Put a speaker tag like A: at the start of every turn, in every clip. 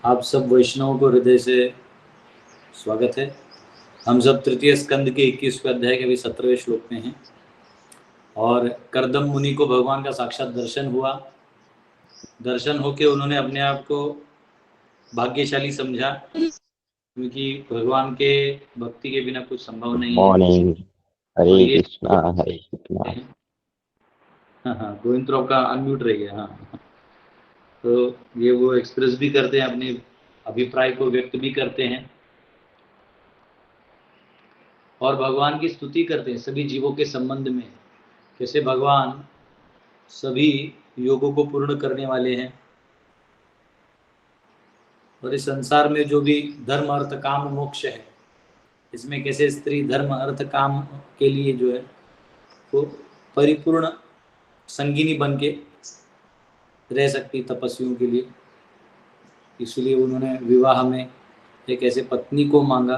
A: आप सब वैष्णवों को हृदय से स्वागत है। हम सब तृतीय स्कंद के 21वें अध्याय के भी 17वें श्लोक में हैं और करदम मुनि को भगवान का साक्षात दर्शन हुआ। दर्शन होके उन्होंने अपने आप को भाग्यशाली समझा, क्योंकि भगवान के भक्ति के बिना कुछ संभव नहीं है।
B: मॉर्निंग। हरे कृष्णा हरे कृष्णा।
A: हाँ, गोविंद का अनम्यूट रह गया। हाँ, तो ये वो एक्सप्रेस भी करते हैं, अपने अभिप्राय को व्यक्त भी करते हैं और भगवान की स्तुति करते हैं सभी जीवों के संबंध में, कैसे भगवान सभी योगों को पूर्ण करने वाले हैं और इस संसार में जो भी धर्म अर्थ काम मोक्ष है, इसमें कैसे स्त्री धर्म अर्थ काम के लिए जो है वो परिपूर्ण संगिनी बन के रह सकती तपस्वियों के लिए। इसलिए उन्होंने विवाह में एक ऐसे पत्नी को मांगा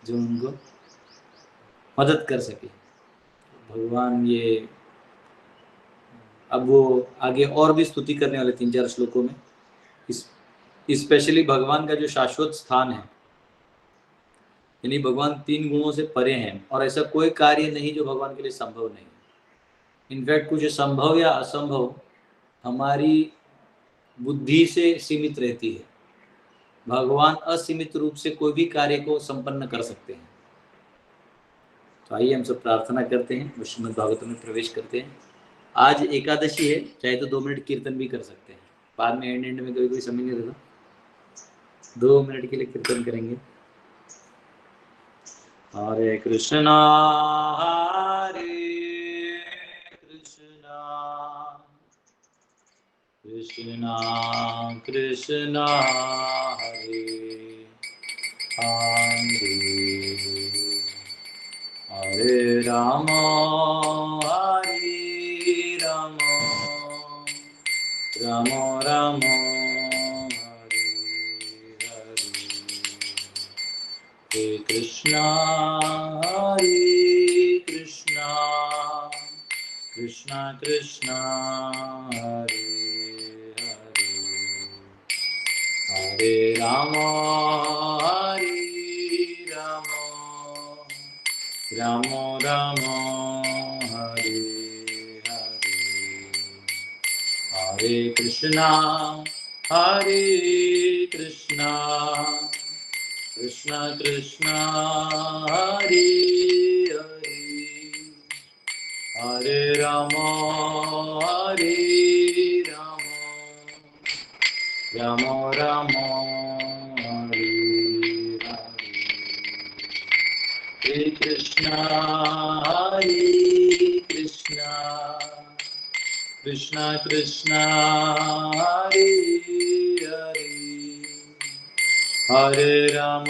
A: जो उनको मदद कर सके। भगवान ये अब वो आगे और भी स्तुति करने वाले 3-4 श्लोकों में, स्पेशली भगवान का जो शाश्वत स्थान है, यानी भगवान 3 गुणों से परे हैं और ऐसा कोई कार्य नहीं जो भगवान के लिए संभव नहीं। इनफैक्ट कुछ संभव या असंभव हमारी बुद्धि से सीमित रहती है, भगवान असीमित रूप से कोई भी कार्य को संपन्न कर सकते हैं। तो आइए हम सब प्रार्थना करते हैं, श्रीमद् भागवत में प्रवेश करते हैं। आज एकादशी है, चाहे तो 2 मिनट कीर्तन भी कर सकते हैं, बाद में एंड में कोई समय नहीं रहता, 2 मिनट के लिए कीर्तन करेंगे। हरे कृष्णा हरे कृष्णा कृष्णा कृष्णा हरे हरे, हरे राम हरे राम, राम राम हरे हरे। हरे कृष्णा कृष्णा कृष्णा हरे हरे, हरे राम राम राम हरे हरे। हरे कृष्णा कृष्णा कृष्णा हरे हरे, हरे राम राम राम हरे हरे। हरे कृष्णा कृष्णा हरे हरे, हरे राम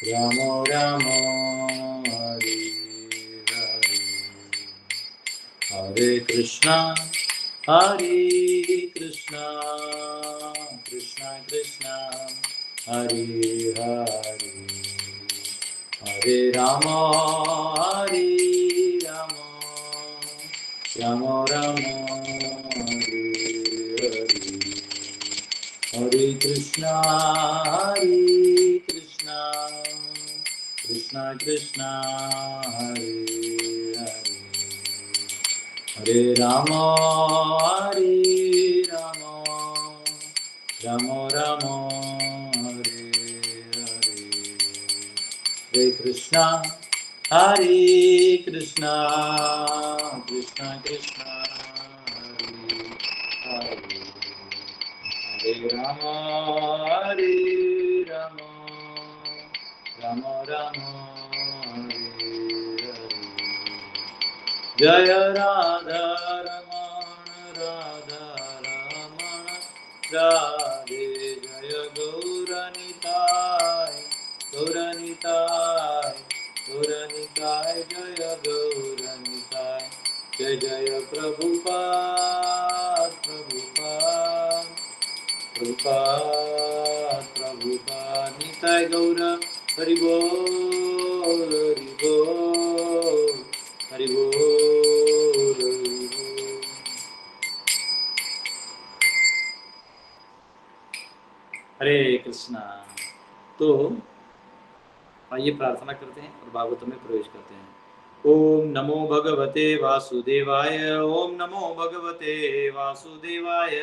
A: राम राम हरे हरे। हरे कृष्णा कृष्णा कृष्णा हरे हरे, हरे राम राम राम हरे हरे। हरे कृष्णा कृष्णा हरे हरे, हरे राम राम राम हरे हरे। हरे कृष्णा कृष्णा कृष्णा हरे हरे, हरे राम राम राम हरे हरे। जय राधा रमण राधे, जय गौरनिताय जय गौरनिताय, जय जय प्रभुपाद निताय गौर हरि बोल कृष्णा। तो आइए प्रार्थना करते हैं और भागवत में प्रवेश करते हैं। ओम नमो भगवते वासुदेवाय, ओम नमो भगवते वासुदेवाय,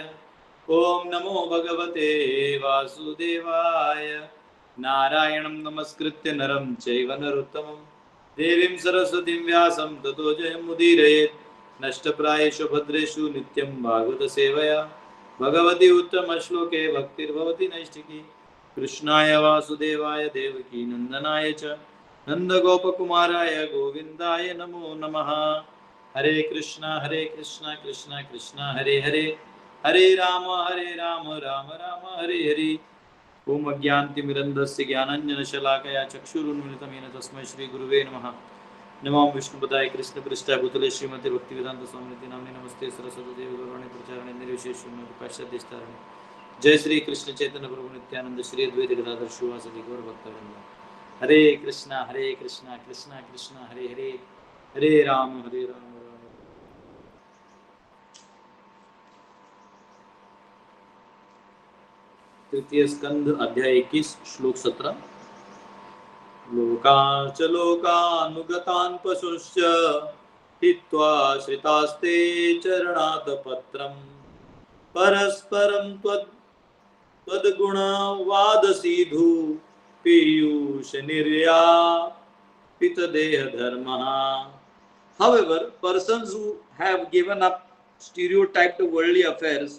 A: ओम नमो भगवते वासुदेवाय। नारायणं नमस्कृत्य नरं चैव नरोत्तमं देवीं सरस्वतीं व्यासं ततो जयमुदीरयेत्। नष्टप्रायेषु भद्रेषु नित्यं भागवत सेवया भगवती उत्तमश्लोके भक्तिर्भवति नैष्ठिकी। कृष्णाय वासुदेवाय देवकी नंदनाय च नंदगोपकुमाराय गोविंदाय नमो नमः। हरे कृष्णा कृष्णा कृष्णा हरे हरे, हरे राम राम राम हरे हरे। ओम अज्ञानतिमिरन्धस्य ज्ञानाञ्जनशलाकया चक्षुरुन्मिलितं येन तस्मै श्रीगुरुवे नमः। नमो विष्णुपदाय कृष्णपृष्ठाय भूतले श्रीमते भक्तिवेदांत स्वामिनिति नाम्ने नमस्ते सरस्वती देवी गौरवाणी प्रचारणे निर्विशेष शून्य पाश्चात्यस्तारणे। जय श्री कृष्ण चैतन्य प्रभु नित्यानंद श्री अद्वैत गदाधर शिवासदि गौर भक्तवृंद। हरे कृष्णा कृष्णा कृष्णा हरे हरे, हरे राम राम। तृतीय स्कंद अध्याय 21 श्लोक 17। लोकांच लोकानुगतान् पशुश्च हित्वा श्रितास्ते चरणात् पत्रम् परस्परं त्वद्गुणवादसीधु पीयूष निर्यापित देह धर्मः। However, persons who have given up stereotyped worldly affairs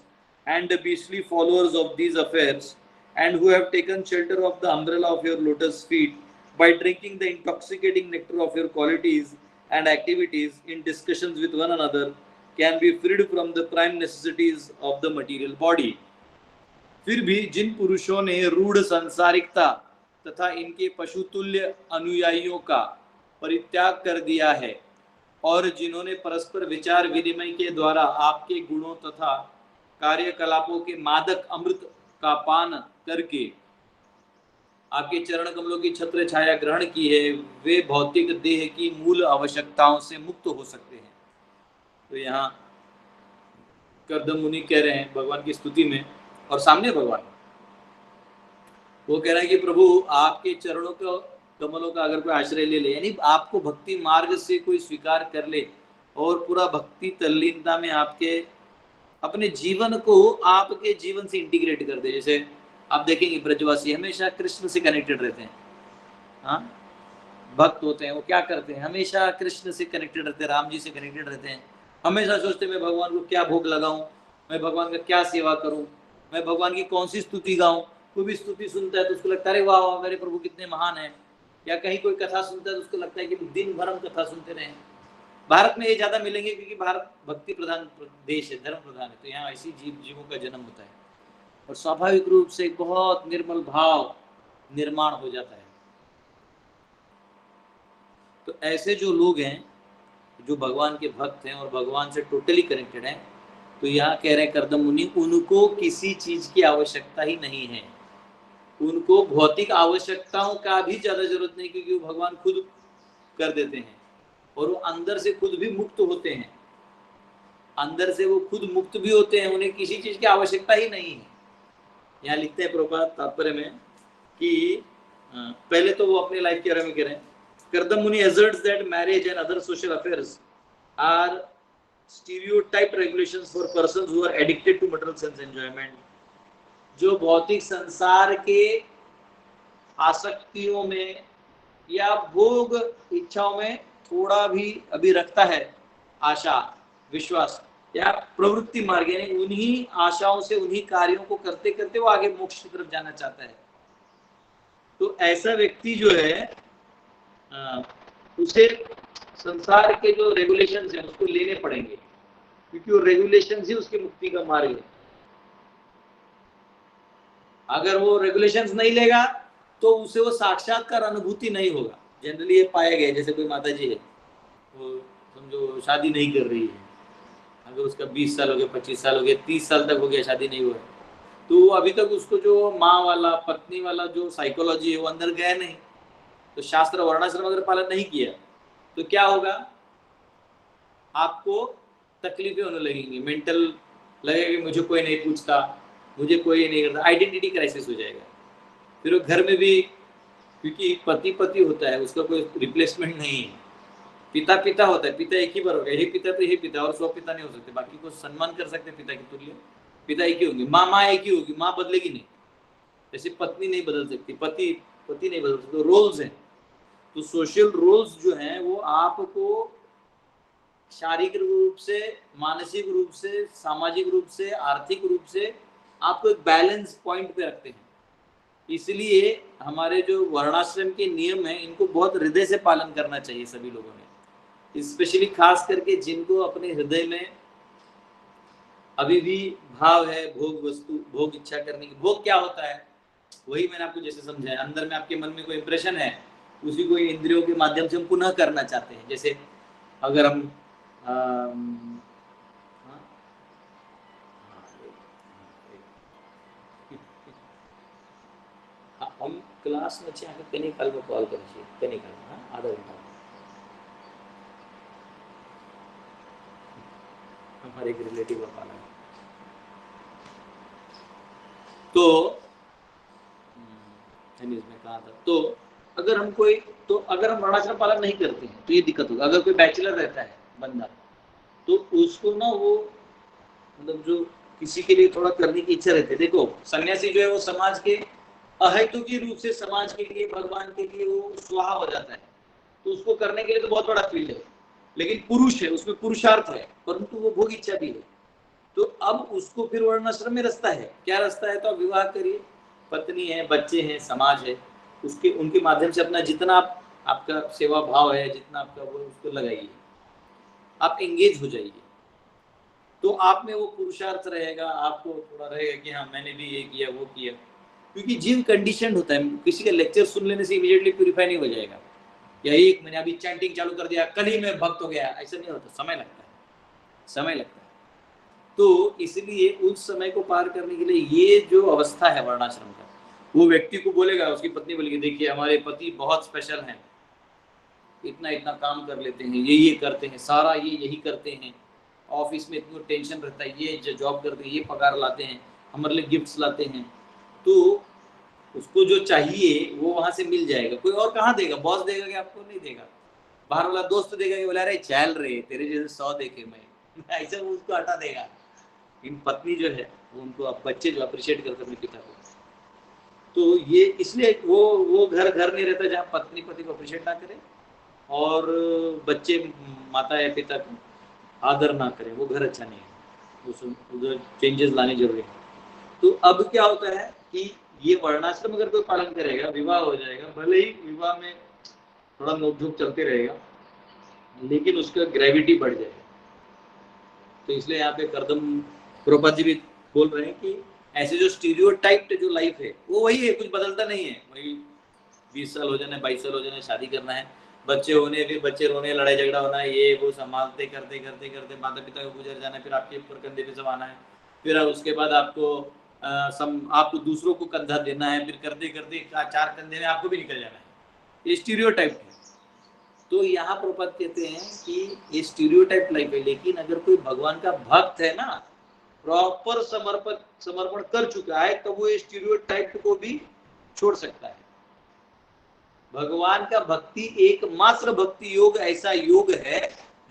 A: and the beastly followers of these affairs, and who have taken shelter of the umbrella of your lotus feet by drinking the intoxicating nectar of your qualities and activities in discussions with one another, can be freed from the prime necessities of the material body. फिर भी जिन पुरुषों ने रूढ़ संसारिकता तथा इनके पशुतुल्य अनुयायियों का परित्याग कर दिया है और जिन्होंने परस्पर विचार विनिमय के द्वारा आपके गुणों तथा कार्यकलापों के मादक अमृत का पान करके आपके चरण कमलों की छत्र छाया ग्रहण की है, वे भौतिक देह की मूल आवश्यकताओं से मुक्त हो सकते हैं। तो यहाँ कर्दम मुनि कह रहे हैं भगवान की स्तुति में, और सामने भगवान वो कह रहा है कि प्रभु आपके चरणों को कमलों का अगर कोई आश्रय ले ले, यानी आपको भक्ति मार्ग से कोई स्वीकार कर ले और पूरा भक्ति तल्लीनता में आपके अपने जीवन को आपके जीवन से इंटीग्रेट कर दे। जैसे आप देखेंगे ब्रजवासी हमेशा कृष्ण से कनेक्टेड रहते हैं। हाँ, भक्त होते हैं वो क्या करते हैं, हमेशा कृष्ण से कनेक्टेड रहते हैं, राम जी से कनेक्टेड रहते हैं। हमेशा सोचते हैं मैं भगवान को क्या भोग लगाऊं, मैं भगवान का क्या सेवा करूं, मैं भगवान की कौन सी स्तुति गाऊं। कोई भी स्तुति सुनता है तो उसको लगता है अरे वाह वाह मेरे प्रभु कितने महान हैं। या कहीं कोई कथा सुनता है तो उसको लगता है कि दिन भर हम कथा सुनते रहे। भारत में ये ज्यादा मिलेंगे क्योंकि भारत भक्ति प्रधान देश है, धर्म प्रधान है, तो यहाँ ऐसी जीवों का जन्म होता है और स्वाभाविक रूप से बहुत निर्मल भाव निर्माण हो जाता है। तो ऐसे जो लोग हैं जो भगवान के भक्त हैं और भगवान से टोटली कनेक्टेड हैं, तो यहाँ कह रहे हैं कर्दम मुनि, उनको किसी चीज की आवश्यकता ही नहीं है, उनको भौतिक आवश्यकताओं का भी ज्यादा जरूरत नहीं, क्योंकि वो भगवान खुद कर देते हैं और वो अंदर से खुद भी मुक्त होते हैं। अंदर से वो खुद मुक्त भी होते हैं, उन्हें किसी चीज की आवश्यकता ही नहीं है। यहाँ लिखते हैं प्रभुपाद तात्पर्य में कि पहले तो वो अपनी लाइफ के बारे में कह रहे हैं। कर्दम मुनि asserts that marriage and other social affairs are stereotyped regulations for persons who are addicted to material sense enjoyment। जो भौतिक संसार के आसक्तियों में या भोग इच्छाओं में थोड़ा भी अभी रखता है आशा विश्वास या प्रवृत्ति मार्ग, यानी उन्हीं आशाओं से उन्हीं कार्यों को करते करते वो आगे मोक्ष की तरफ जाना चाहता है। तो ऐसा व्यक्ति जो है उसे संसार के जो रेगुलेशंस हैं उसको लेने पड़ेंगे, क्योंकि वो रेगुलेशंस ही उसकी मुक्ति का मार्ग है। अगर वो रेगुलेशंस नहीं लेगा तो उसे वो साक्षात्कार अनुभूति नहीं होगा। जनरली ये पाया गया, जैसे कोई माता जी है वो समझो शादी नहीं कर रही है, अगर उसका 20 साल हो गया, 25 साल हो गया, 30 साल तक हो गया शादी नहीं हुआ, तो अभी तक उसको जो माँ वाला पत्नी वाला जो साइकोलॉजी है वो अंदर गया नहीं, तो शास्त्र वर्णाश्रम अगर पालन नहीं किया तो क्या होगा, आपको तकलीफें होने लगेंगी, मेंटल लगेगा कि मुझे कोई नहीं पूछता, मुझे कोई नहीं करता, आइडेंटिटी क्राइसिस हो जाएगा। फिर वो घर में भी, क्योंकि पति पति होता है, उसका कोई रिप्लेसमेंट नहीं है। पिता पिता होता है, पिता एक ही बार होगा, यही पिता तो यही पिता, और 100 पिता नहीं हो सकते। बाकी को सम्मान कर सकते पिता के तुल्य, पिता एक ही होंगे। माँ एक ही होगी, माँ बदलेगी नहीं। जैसे पत्नी नहीं बदल सकती, पति पति नहीं बदल सकते, तो रोल्स हैं। तो सोशल रोल्स जो हैं वो आपको शारीरिक रूप से, मानसिक रूप से, सामाजिक रूप से, आर्थिक रूप से आपको एक बैलेंस पॉइंट पे रखते हैं। इसलिए हमारे जो वर्णाश्रम के नियम हैं, इनको बहुत हृदय से पालन करना चाहिए सभी लोगों ने, स्पेशली खास करके जिनको अपने हृदय में अभी भी भाव है भोग वस्तु, भोग इच्छा करने की। भोग क्या होता है, वही मैंने आपको जैसे समझाया, अंदर में आपके मन में कोई इंप्रेशन है, उसी को इंद्रियों के माध्यम से हम पुनः करना चाहते हैं। जैसे अगर हम हम क्लास में आगे कहीं काल में कॉल करिए, कहीं काल आधा घंटा हमारे एक रिलेटिव का पाला है। तो में कहा था, तो अगर हम कोई, तो अगर हम वर्णाश्रम पालन नहीं करते हैं तो ये दिक्कत होगा। अगर कोई बैचलर रहता है बंदा, तो उसको ना वो मतलब जो किसी के लिए थोड़ा करने की इच्छा रहती है। देखो सन्यासी जो है वो समाज के अहेतुकी रूप से समाज के लिए, भगवान के लिए वो स्वाहा हो जाता है, तो उसको करने के लिए तो बहुत बड़ा फील्ड है। लेकिन पुरुष है, उसमें पुरुषार्थ है, परंतु वो भोग इच्छा भी है। तो अब उसको फिर वर्णाश्रम में रास्ता है, क्या रास्ता है, तो आप विवाह करिए, पत्नी है, बच्चे हैं, समाज है, उसके उनके माध्यम से अपना जितना आपका सेवा भाव है, जितना आपका वो उसको लगाइए, आप एंगेज हो जाइए। तो आप में वो पुरुषार्थ रहेगा, आपको थोड़ा रहेगा कि हाँ मैंने भी ये किया वो किया। क्योंकि जीव कंडीशन होता है, किसी का लेक्चर सुन लेने से इमीडिएटली प्यूरिफाई नहीं हो जाएगा, या एक मैंने अभी चैंटिंग चालू कर दिया कल ही में भक्त हो गया, ऐसा नहीं होता, समय लगता है, समय लगता है। तो इसलिए उस समय को पार करने के लिए ये जो अवस्था है वर्णाश्रम का, वो व्यक्ति को बोलेगा, उसकी पत्नी बोलेगी देखिए हमारे पति बहुत स्पेशल हैं, इतना इतना काम कर लेते हैं, ये करते हैं, सारा ये यही करते हैं, ऑफिस में इतना टेंशन रहता है, ये जॉब करते हैं, ये पगार लाते हैं, हमारे लिए गिफ्ट्स लाते हैं। तो उसको जो चाहिए वो वहां से मिल जाएगा। कोई और कहाँ देगा, बॉस देगा कि आपको नहीं देगा, बाहर वाला दोस्त देगा कि बोला अरे चल रहे तेरे जैसे 100 देखे मैं ऐसा उसको हटा देगा। इन पत्नी जो है वो उनको, अब बच्चे जो अप्रिशिएट करते अपने पिता को, तो ये इसलिए वो घर घर नहीं रहता जहाँ पत्नी पति को अप्रिशिएट ना करे और बच्चे माता या पिता को आदर ना करें, वो घर अच्छा नहीं है। उधर चेंजेस लाने जरूरी है। तो अब क्या होता है कि ये वर्णाश्रम अगर कोई पालन करेगा, विवाह हो जाएगा, भले ही विवाह में थोड़ा नोकझोंक चलते रहेगा, लेकिन उसका ग्रेविटी बढ़ जाएगा। तो इसलिए यहाँ पे करदम प्रभुपाद जी भी बोल रहे हैं कि ऐसे जो स्टीरियोटाइप्ड जो लाइफ है वो वही है, कुछ बदलता नहीं है। वही 20 साल हो जाना है, 22 साल हो जाना है, शादी करना है, बच्चे होने, फिर बच्चे रोने, लड़ाई झगड़ा होना है, ये वो संभालते करते करते करते माता पिता को गुजर जाना है, फिर आपके ऊपर कंधे पे सब आना है, फिर उसके बाद आपको दूसरों को कंधा देना है, फिर करते करते 4 कंधे में आपको भी निकल जाना है। ये स्टीरियोटाइप है। तो यहाँ प्रभुपाद कहते हैं कि ये स्टीरियोटाइप लाइफ है, लेकिन अगर कोई भगवान का भक्त है ना, प्रॉपर समर्पण कर चुका है, तो वो ये स्टीरियोटाइप को भी छोड़ सकता है। भगवान का भक्ति एकमात्र भक्ति योग ऐसा योग है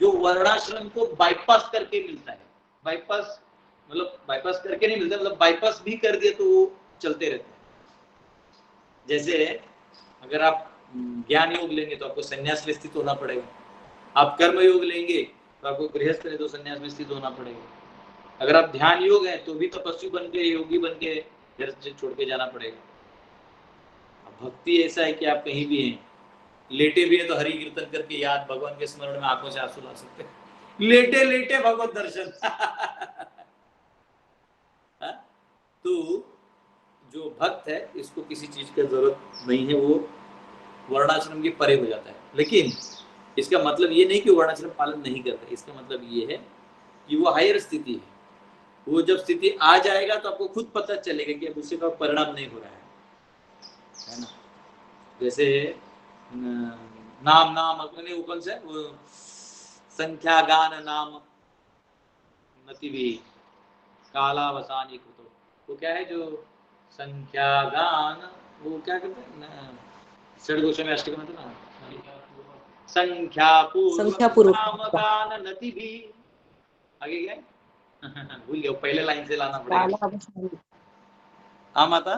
A: जो वर्णाश्रम को बाईपास करके मिलता है। बाईपास मतलब बाईपास करके नहीं मिलता, मतलब बाईपास भी कर दिया तो वो चलते रहते हैं। जैसे अगर आप ज्ञान योग लेंगे तो आपको संन्यास में स्थित होना पड़ेगा, आप कर्म योग लेंगे तो आपको गृहस्थ है तो संन्यास में स्थित होना पड़ेगा, अगर आप ध्यान योग है तो भी तपस्वी बन के, योगी बन के घर से छोड़ के जाना पड़ेगा। भक्ति ऐसा है कि आप कहीं भी हैं, लेटे भी है तो हरि कीर्तन करके याद भगवान के स्मरण में आंखों से आंसू ला सकते हैं, लेटे लेटे भगवत दर्शन तो जो भक्त है इसको किसी चीज की जरूरत नहीं है, वो वर्णाश्रम के परे हो जाता है। लेकिन इसका मतलब ये नहीं कि वर्णाश्रम पालन नहीं करता, इसका मतलब ये है कि वो हायर स्थिति है। वो जब स्थिति आ जाएगा तो आपको खुद पता चलेगा कि अब उससे का परिणाम नहीं हो रहा है ना। जैसे नाम नाम अपने ऊपर से वो संख्या गान नाम नति भी कालावसानी को, तो वो क्या है जो संख्या गान वो क्या करते हैं षड्घोषामि अष्टकम में ना, संख्या पूर्वक नाम गान नति भी, आगे क्या है भूल गया, पहले लाइन से लाना पड़ेगा। हाँ माता,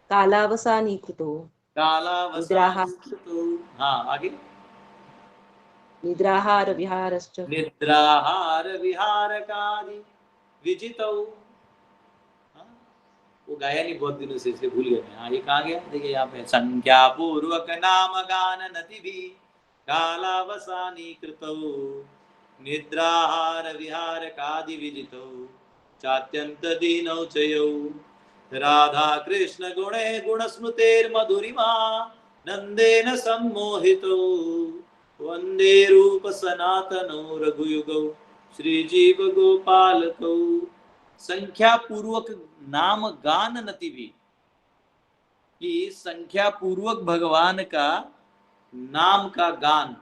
C: कालावसानीकृतो
A: कालावसानिकृतो, हाँ आगे,
C: निद्राहार विहारश्च
A: निद्राहार विहारकादि विजितौ, हाँ, वो गाया नहीं बहुत दिनों से इसलिए भूल गए मैं। हाँ ये कहाँ गया, देखिए यहाँ पे, संख्या पूर्वक नाम गान नति भी कालावसानी कृतौ निद्राहार विहार कादि विजितौ चात्यंत दीनौ चयौ राधा कृष्ण गुणे गुण स्मृतेर मधुरिमा नंदेन सम्मोहितौ वंदे रूप सनातनौ रघुयुगौ श्रीजीव गोपालकौ संख्या पूर्वक नाम गान नति भी, कि संख्या पूर्वक भगवान का नाम का गान।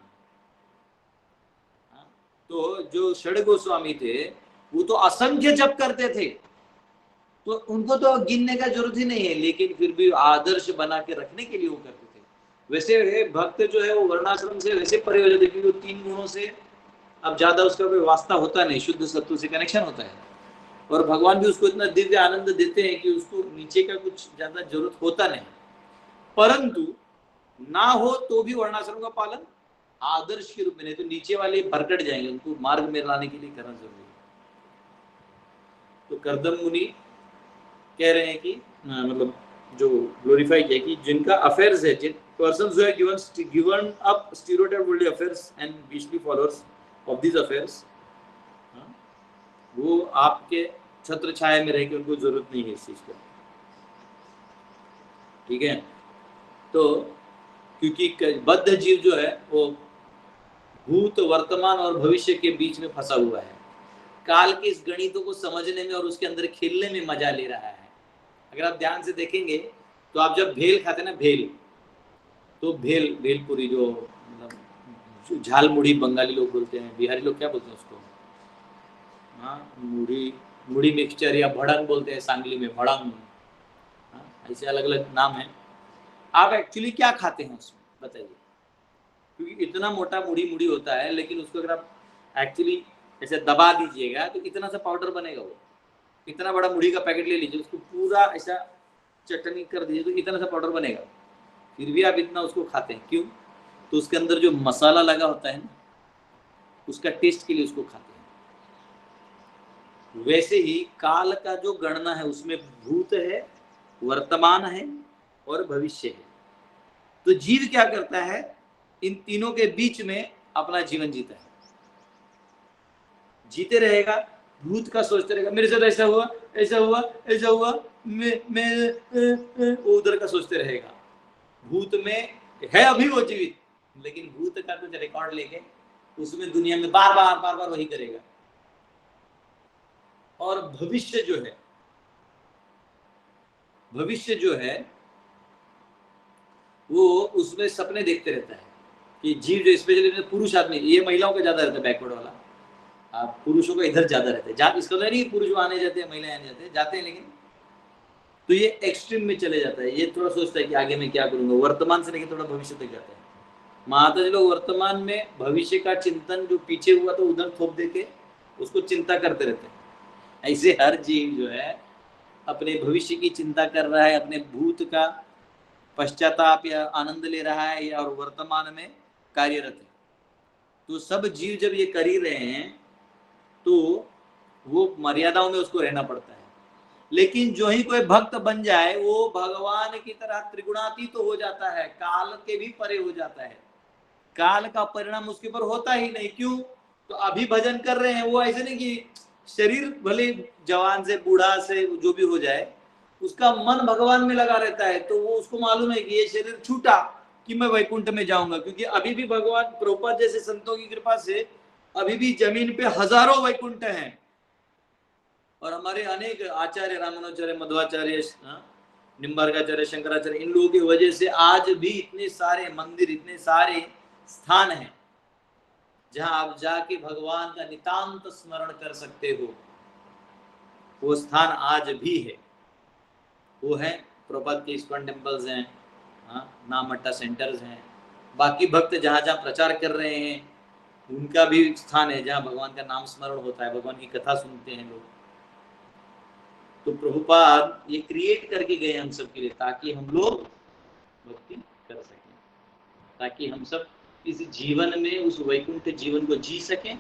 A: तो जो षड गोस्वामी थे वो तो असंख्य जप करते थे, तो उनको तो गिनने का जरूरत ही नहीं है, लेकिन फिर भी आदर्श बना के रखने के लिए वो करते थे। वैसे भक्त जो है वो वर्णाश्रम से वैसे परे हो जाते, क्योंकि वो 3 गुणों से अब ज्यादा उसका कोई वास्ता होता नहीं, शुद्ध सत्व से कनेक्शन होता है, और भगवान भी उसको इतना दिव्य आनंद देते हैं कि उसको नीचे का कुछ ज्यादा जरूरत होता नहीं। परंतु ना हो तो भी वर्णाश्रम का पालन आदर्श के रूप में, नहीं तो नीचे वाले भरकट जाएंगे, उनको मार्ग में लाने के लिए करना जरूरी है। तो कर्दम मुनि कह रहे हैं कि मतलब जो ग्लोरीफाई किया कि जिनका अफेयर्स है, जिन persons who have given up stereotype worldly affairs and beastly followers of these affairs, वो आपके छत्र छाया में रह के उनको जरूरत नहीं है इस चीज को, ठीक है। तो क्योंकि बद्ध जीव जो है वो भूत वर्तमान और भविष्य के बीच में फंसा हुआ है, काल के इस गणितों को समझने में और उसके अंदर खेलने में मजा ले रहा है। अगर आप ध्यान से देखेंगे तो आप जब भेल खाते हैं ना, भेल, तो भेलपुरी जो मतलब झाल मुड़ी बंगाली लोग बोलते हैं, बिहारी लोग क्या बोलते हैं उसको, हाँ मुड़ी मिक्सचर या भड़ंग बोलते हैं, सांगली में भड़ंग, ऐसे अलग अलग नाम है। आप एक्चुअली क्या खाते हैं उसमें बताइए, क्योंकि इतना मोटा मुड़ी होता है, लेकिन उसको अगर आप एक्चुअली ऐसे दबा दीजिएगा तो इतना सा पाउडर बनेगा। वो इतना बड़ा मुड़ी का पैकेट ले लीजिए, उसको पूरा ऐसा चटनी कर दीजिए तो इतना सा पाउडर बनेगा, फिर भी आप इतना उसको खाते हैं, क्यों? तो उसके अंदर जो मसाला लगा होता है ना, उसका टेस्ट के लिए उसको खाते हैं। वैसे ही काल का जो गणना है उसमें भूत है, वर्तमान है और भविष्य है। तो जीव क्या करता है, इन तीनों के बीच में अपना जीवन जीता है, जीते रहेगा, भूत का सोचते रहेगा, मेरे साथ ऐसा हुआ ऐसा हुआ ऐसा हुआ, मैं उधर का सोचते रहेगा। भूत में है अभी वो जीवित, लेकिन भूत का कुछ रिकॉर्ड लेके उसमें दुनिया में बार बार वही करेगा। और भविष्य जो है वो उसमें सपने देखते रहता है कि जीव जो स्पेशली पुरुष आदमी, ये महिलाओं का ज्यादा रहता है बैकवर्ड वाला, आप पुरुषों का इधर ज्यादा रहता है, जहाँ इसका तो नहीं पुरुष आने जाते हैं महिलाएं आने जाते हैं, लेकिन तो ये एक्सट्रीम में चले जाता है। ये थोड़ा सोचता है कि आगे मैं क्या करूंगा, वर्तमान से लेकर थोड़ा भविष्य तक जाता है। महात्मा जी लोग वर्तमान में भविष्य का चिंतन जो पीछे हुआ तो उधर थोप देके उसको चिंता करते रहते हैं। ऐसे हर जीव जो है अपने भविष्य की चिंता कर रहा है, अपने भूत का पश्चाताप या आनंद ले रहा है, या और वर्तमान में कार्यरत है। तो सब जीव जब ये कर ही रहे हैं तो वो मर्यादाओं में उसको रहना पड़ता है। लेकिन जो ही कोई भक्त बन जाए वो भगवान की तरह त्रिगुणातीत तो हो जाता है, काल के भी परे हो जाता है, काल का परिणाम उसके ऊपर होता ही नहीं। क्यों? तो अभी भजन कर रहे हैं वो, ऐसे नहीं कि शरीर भले जवान से बूढ़ा से जो भी हो जाए, उसका मन भगवान में लगा रहता है, तो वो उसको मालूम है कि ये शरीर छूटा कि मैं वैकुंठ में जाऊंगा, क्योंकि अभी भी भगवान प्रभुपाद जैसे संतों की कृपा से अभी भी जमीन पे हजारों वैकुंठ हैं। और हमारे अनेक आचार्य, रामानुचार्य, मध्वाचार्य, निम्बार्काचार्य, शंकराचार्य, इन लोगों की वजह से आज भी इतने सारे मंदिर, इतने सारे स्थान हैं जहां आप जाके भगवान का नितांत स्मरण कर सकते हो। वो स्थान आज भी है, वो है प्रभुपाद के इस्कॉन टेम्पल्स हैं, हाँ, नामट्टा सेंटर्स हैं, बाकी भक्त जहाँ जहाँ प्रचार कर रहे हैं उनका भी स्थान है जहाँ भगवान का नाम स्मरण होता है, भगवान की कथा सुनते हैं लोग। तो प्रभुपाद ये क्रिएट करके गए हम सब के लिए ताकि हम लोग भक्ति कर सकें, ताकि हम सब इस जीवन में उस वैकुंठ जीवन को जी सकें।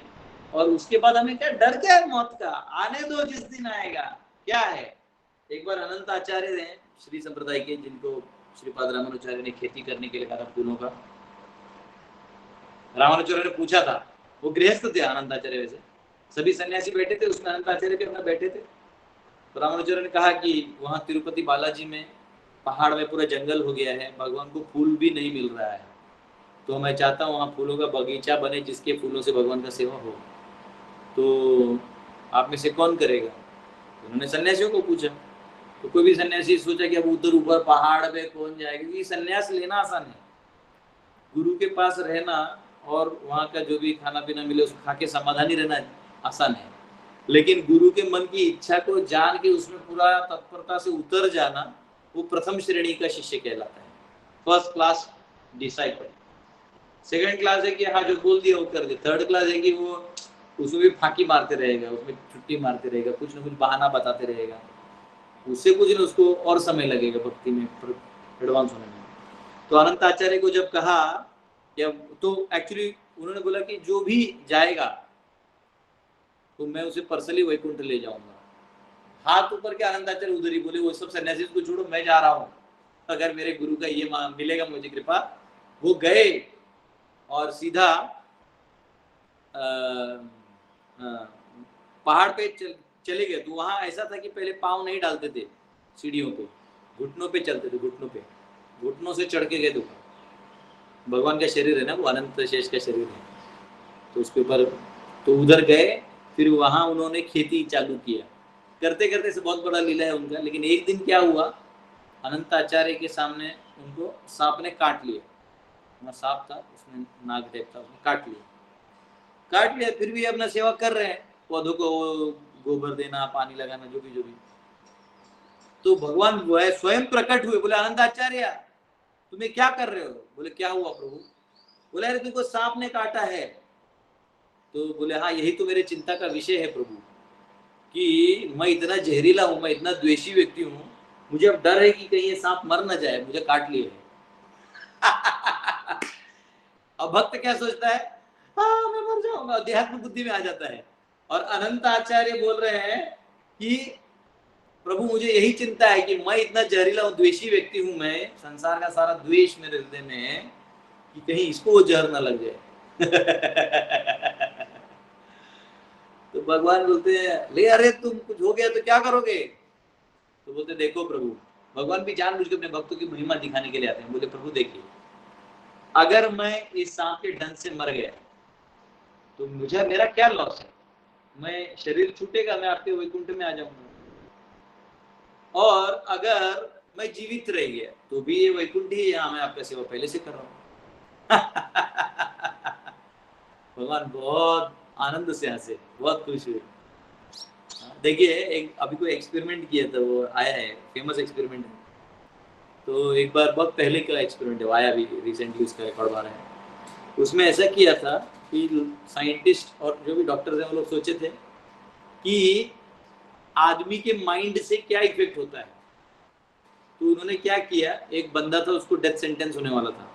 A: और उसके बाद हमें क्या डर, क्या है मौत का, आने दो जिस दिन आएगा। क्या है, एक बार अनंत आचार्य हैं श्री संप्रदाय के, जिनको श्रीपाद रामानुचार्य ने खेती करने के लिए कहा था फूलों का। रामानुचार्य ने पूछा था, वो गृहस्थ थे अनंत आचार्य, वैसे सभी सन्यासी बैठे थे, उसमें अनंत आचार्य भी अपना बैठे थे। तो रामानुचार्य ने कहा कि वहां तिरुपति बालाजी में पहाड़ में पूरा जंगल हो गया है, भगवान को फूल भी नहीं मिल रहा है, तो मैं चाहता हूँ वहाँ फूलों का बगीचा बने जिसके फूलों से भगवान का सेवा हो, तो आप में से कौन करेगा। तो उन्होंने सन्यासियों को पूछा, तो कोई भी सन्यासी सोचा कि अब उधर ऊपर पहाड़ पे कौन जाएगा, क्योंकि सन्यास लेना आसान है, गुरु के पास रहना और वहाँ का जो भी खाना पीना मिले उसको खा के समाधानी रहना आसान है, लेकिन गुरु के मन की इच्छा को जान के उसमें पूरा तत्परता से उतर जाना, वो प्रथम श्रेणी का शिष्य कहलाता है, first class disciple. Second class है कि हाँ जो बोल दिया वो कर दे। थर्ड क्लास है कि वो उसमें भी फांकी मारते रहेगा, उसमें छुट्टी मारते रहेगा, कुछ ना कुछ बहाना बताते रहेगा, उससे कुछ ना उसको और समय लगेगा भक्ति में एडवांस होने में। तो अनंत आचार्य को जब कहा या तो एक्चुअली उन्होंने बोला कि जो भी जाएगा तो मैं उसे पर्सनली वैकुंठ ले जाऊंगा। हाथ ऊपर के अनंत आचार्य उधर ही बोले, वो सब सन्यासी को छोड़ो, मैं जा रहा हूँ, अगर मेरे गुरु का ये मिलेगा मुझे कृपा। वो गए और सीधा पहाड़ पे चले गए। तो वहां ऐसा था कि पहले पाँव नहीं डालते थे सीढ़ियों पे, घुटनों पे चलते थे, घुटनों से चढ़ के गए। तो भगवान का शरीर है ना, वो अनंत शेष का शरीर है, तो उसके ऊपर तो उधर गए। फिर वहां उन्होंने खेती चालू किया, करते करते से बहुत बड़ा लीला है उनका। लेकिन एक दिन क्या हुआ, अनंत आचार्य के सामने उनको सांप ने काट लिया, वहाँ सांप था, उसने नाग टाइप था, उसने काट लिया। फिर भी अपना सेवा कर रहे हैं, पौधों को गोबर देना, पानी लगाना, जो भी। तो भगवान स्वयं प्रकट हुए, बोले अनंत आचार्य तुम्हें क्या कर रहे हो। बोले क्या हुआ प्रभु। बोले अरे तुमको सांप ने काटा है। तो बोले हाँ यही तो मेरे चिंता का विषय है प्रभु, कि मैं इतना जहरीला हूं, मैं इतना द्वेषी व्यक्ति हूं, मुझे अब डर है कि कहीं ये सांप मर ना जाए, मुझे काट लिए है। अब भक्त क्या सोचता है, हाँ मैं मर जाऊंगा, देहात्म बुद्धि में आ जाता है। और अनंत आचार्य बोल रहे हैं कि प्रभु मुझे यही चिंता है कि मैं इतना जहरीला हूं, द्वेषी व्यक्ति हूं, मैं संसार का सारा द्वेष मेरे हृदय में है, कि कहीं इसको वो जहर ना लग जाए। तो भगवान बोलते हैं ले अरे तुम कुछ हो गया तो क्या करोगे। तो बोलते देखो प्रभु, भगवान भी जानबूझ के अपने भक्तों की महिमा दिखाने के लिए आते हैं। बोले प्रभु देखिए, अगर मैं इस सांप के डंक से मर गया तो मुझे मेरा क्या लॉस है, मैं शरीर छूटेगा, मैं आपके वैकुंठ में आ जाऊंगा। और अगर मैं जीवित रह गया तो भी ये वैकुंठ ही है, यहाँ मैं आपका सेवा पहले से कर रहा हूँ। भगवान बहुत आनंद से हंसे, बहुत खुश हुए। देखिए एक अभी कोई एक्सपेरिमेंट किया था, वो आया है, फेमस एक्सपेरिमेंट है। तो एक बार बहुत पहले का एक्सपेरिमेंट है, आया भी रिसेंटली, उसका रिकॉर्ड बना है। उसमें ऐसा किया था कि साइंटिस्ट और जो भी डॉक्टर्स हैं वो लोग सोचे थे कि आदमी के माइंड से क्या इफेक्ट होता है। तो उन्होंने क्या किया, एक बंदा था, उसको डेथ सेंटेंस होने वाला था,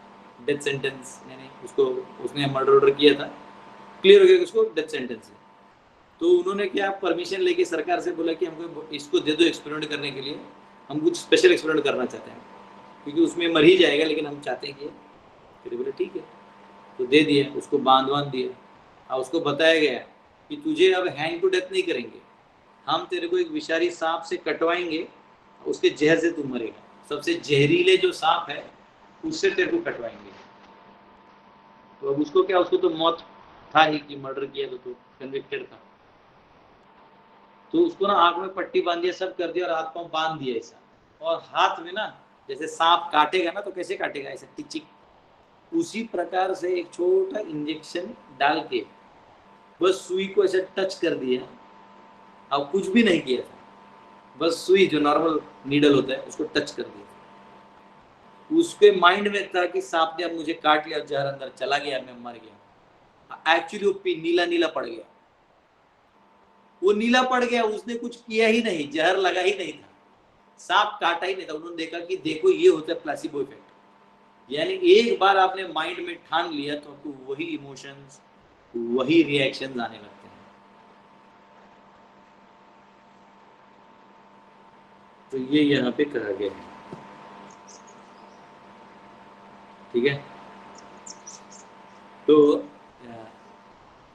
A: डेथ सेंटेंस यानी उसको, उसने मर्डर किया था, क्लियर हो गया उसको डेथ सेंटेंस है। तो उन्होंने क्या परमिशन लेके सरकार से बोला कि हमको इसको दे दो एक्सपेरिमेंट करने के लिए, हम कुछ स्पेशल एक्सपेरिमेंट करना चाहते हैं, क्योंकि उसमें मर ही जाएगा, लेकिन हम चाहते हैं कि। फिर बोले ठीक है, तो दे दिया, उसको बांध दिया। और उसको बताया गया कि तुझे अब हैंग टू डेथ नहीं करेंगे, हम तेरे को एक विषारी सांप से कटवाएंगे, उसके जहर से तू मरेगा, सबसे जहरीले जो सांप है उससे तेरे को कटवाएंगे। तो अब उसको क्या, उसको तो मौत था ही कि मर्डर किया तो कन्विक्टेड था। तो उसको ना आंख में पट्टी बांध दिया, सब कर दिया, और हाथ पांव बांध दिया ऐसा, और हाथ में ना जैसे सांप काटेगा ना तो कैसे काटेगा, ऐसा टिचिक, उसी प्रकार से एक छोटा इंजेक्शन डाल के बस सुई को ऐसे टच कर दिया, और कुछ भी नहीं किया था, बस सुई जो नॉर्मल नीडल होता है उसको टच कर दिया। उसके माइंड में था कि सांप ने अब मुझे काट लिया, जहर अंदर चला गया, मैं मर गया। एक्चुअली वो नीला नीला पड़ गया, वो नीला पड़ गया, उसने कुछ किया ही नहीं, जहर लगा ही नहीं था, सांप काटा ही नहीं था। उन्होंने देखा कि देखो ये होता है प्लेसिबो इफेक्ट। यानी एक बार आपने माइंड में ठान लिया तो आपको वही इमोशंस, वही रिएक्शन आने लगते हैं। तो ये यहाँ पे कहा गया है, ठीक है। तो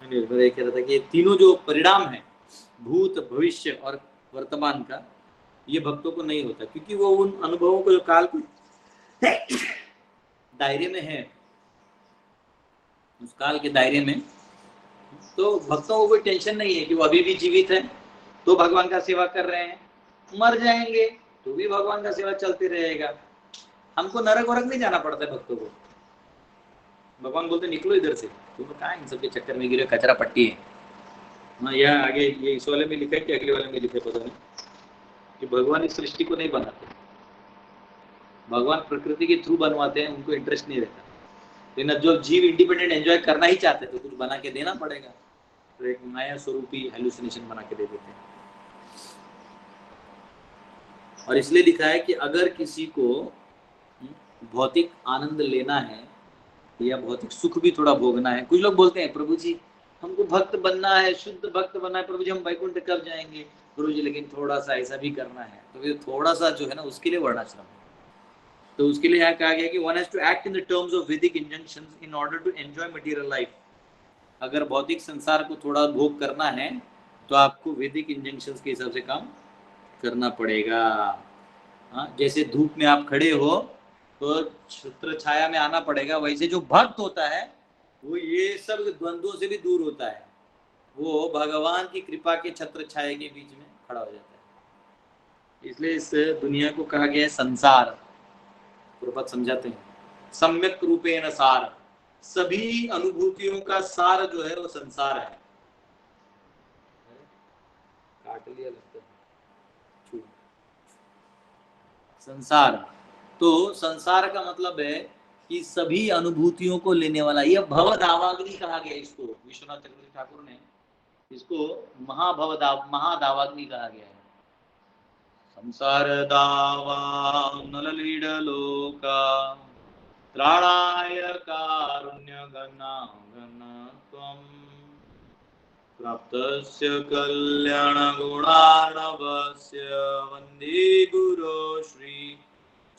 A: मैंने कह रहा था कि तीनों जो परिणाम है, भूत भविष्य और वर्तमान का, ये भक्तों को नहीं होता, क्योंकि वो उन अनुभवों को जो काल के दायरे में है, उस काल के दायरे में, तो भक्तों को कोई टेंशन नहीं है कि वो अभी भी जीवित है तो भगवान का सेवा कर रहे हैं, मर जाएंगे तो भी भगवान का सेवा चलते रहेगा। हमको नरक वरक नहीं जाना पड़ता है भक्तों को। भगवान बोलते निकलो इधर से, तुम तो कहाँ इन सबके चक्कर में गिरे, कचरा पट्टी है। हाँ, यहाँ आगे ये इस वाले में लिखा है कि अगले वाले में लिखा है पता नहीं, कि भगवान इस सृष्टि को नहीं बनाते, भगवान प्रकृति के थ्रू बनवाते हैं, उनको इंटरेस्ट नहीं रहता। लेकिन जो जीव इंडिपेंडेंट एंजॉय करना ही चाहते तो कुछ बना के देना पड़ेगा, तो एक माया स्वरूपी हेलुसिनेशन बना के दे देते हैं। और इसलिए लिखा है कि अगर किसी को भौतिक आनंद लेना है या भौतिक सुख भी थोड़ा भोगना है, कुछ लोग बोलते हैं प्रभु जी हमको भक्त बनना है, शुद्ध भक्त बनना है, प्रभु जी हम वैकुंठ कब जाएंगे प्रभु जी, लेकिन थोड़ा सा ऐसा भी करना है। तो ये थोड़ा सा जो है ना, उसके लिए वर्णाश्रम है। तो उसके लिए यहाँ कहा गया कि one has to act in the terms of Vedic injunctions in order to enjoy material life। अगर भौतिक संसार को थोड़ा भोग करना है तो आपको वैदिक इंजंक्शंस के हिसाब से काम करना पड़ेगा। हाँ, जैसे धूप में आप खड़े हो तो छत्र छाया में आना पड़ेगा, वैसे जो भक्त होता है वो ये सब द्वंद्वों से भी दूर होता है, वो भगवान की कृपा के छत्र छाया के बीच में खड़ा हो जाता है। इसलिए इस दुनिया को कहा गया है संसार। प्रभुपाद समझाते हैं सम्यक रूपेण सार, सभी अनुभूतियों का सार जो है वो संसार है। काट लिया लगता है संसार। तो संसार का मतलब है कि सभी अनुभूतियों को लेने वाला, यह भव दावाग्नि कहा गया इसको। विश्वनाथ चक्रवर्ती ठाकुर ने इसको महादावाग्नि कहा गया है। संसार दावा नललीड लोका त्राणाय कारुण्य गणागणत्वं प्राप्तस्य कल्याण गुणार्णवस्य वन्दे गुरो श्री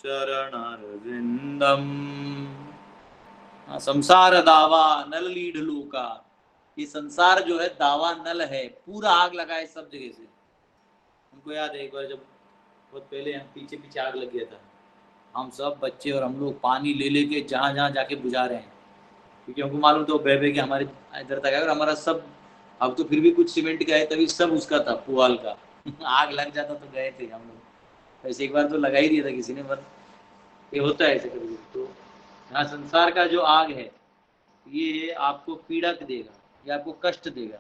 A: चरणारविंदम। संसार दावा नल लीड लोका, ये संसार जो है दावा नल है, पूरा आग लगा है सब जगह से। हमको याद है एक बार जब बहुत पहले हम पीछे पीछे आग लग गया था, हम सब बच्चे और हम लोग पानी ले लेके जहाँ जहाँ जाके बुझा रहे हैं, क्योंकि हमको मालूम था बह के हमारे इधर तक आया, और हमारा सब, अब तो फिर भी कुछ सीमेंट का है तभी सब उसका था पुआल का आग लग जाता तो गए थे हम लोग। ऐसे एक बार तो लगा ही दिया था किसी ने, पर ये होता है ऐसे कभी। तो यहाँ संसार का जो आग है ये आपको पीड़ा देगा, ये आपको कष्ट देगा।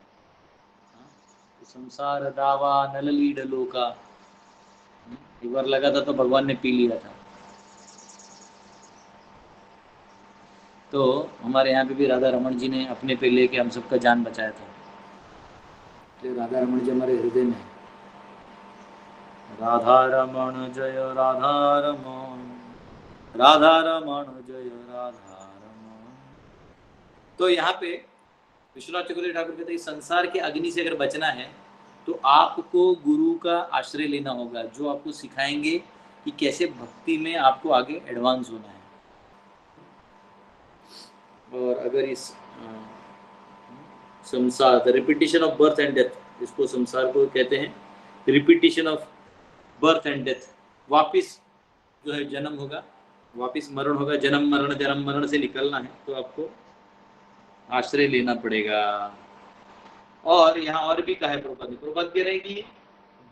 A: तो संसार दावा नल लीड लोका, एक बार लगा था तो भगवान ने पी लिया था। तो हमारे यहाँ पे भी राधा रमन जी ने अपने पे लेके हम सबका जान बचाया था। तो राधा रमन जी हमारे हृदय में। राधा रमन जय राधा रमन, राधा रमन जय राधा रमन। तो यहाँ पे विश्वनाथ चक्रवर्ती ठाकुर कहते हैं संसार के अग्नि से अगर बचना है तो आपको गुरु का आश्रय लेना होगा, जो आपको सिखाएंगे कि कैसे भक्ति में आपको आगे एडवांस होना है। और अगर इस संसार, repetition of birth and death, इसको संसार को कहते हैं repetition of birth and death, वापिस जो है जन्म होगा, वापिस मरण होगा, जन्म मरण से निकलना है तो आपको आश्रय लेना पड़ेगा। और यहाँ और भी कहा है प्रभुपाद कह रहे हैं कि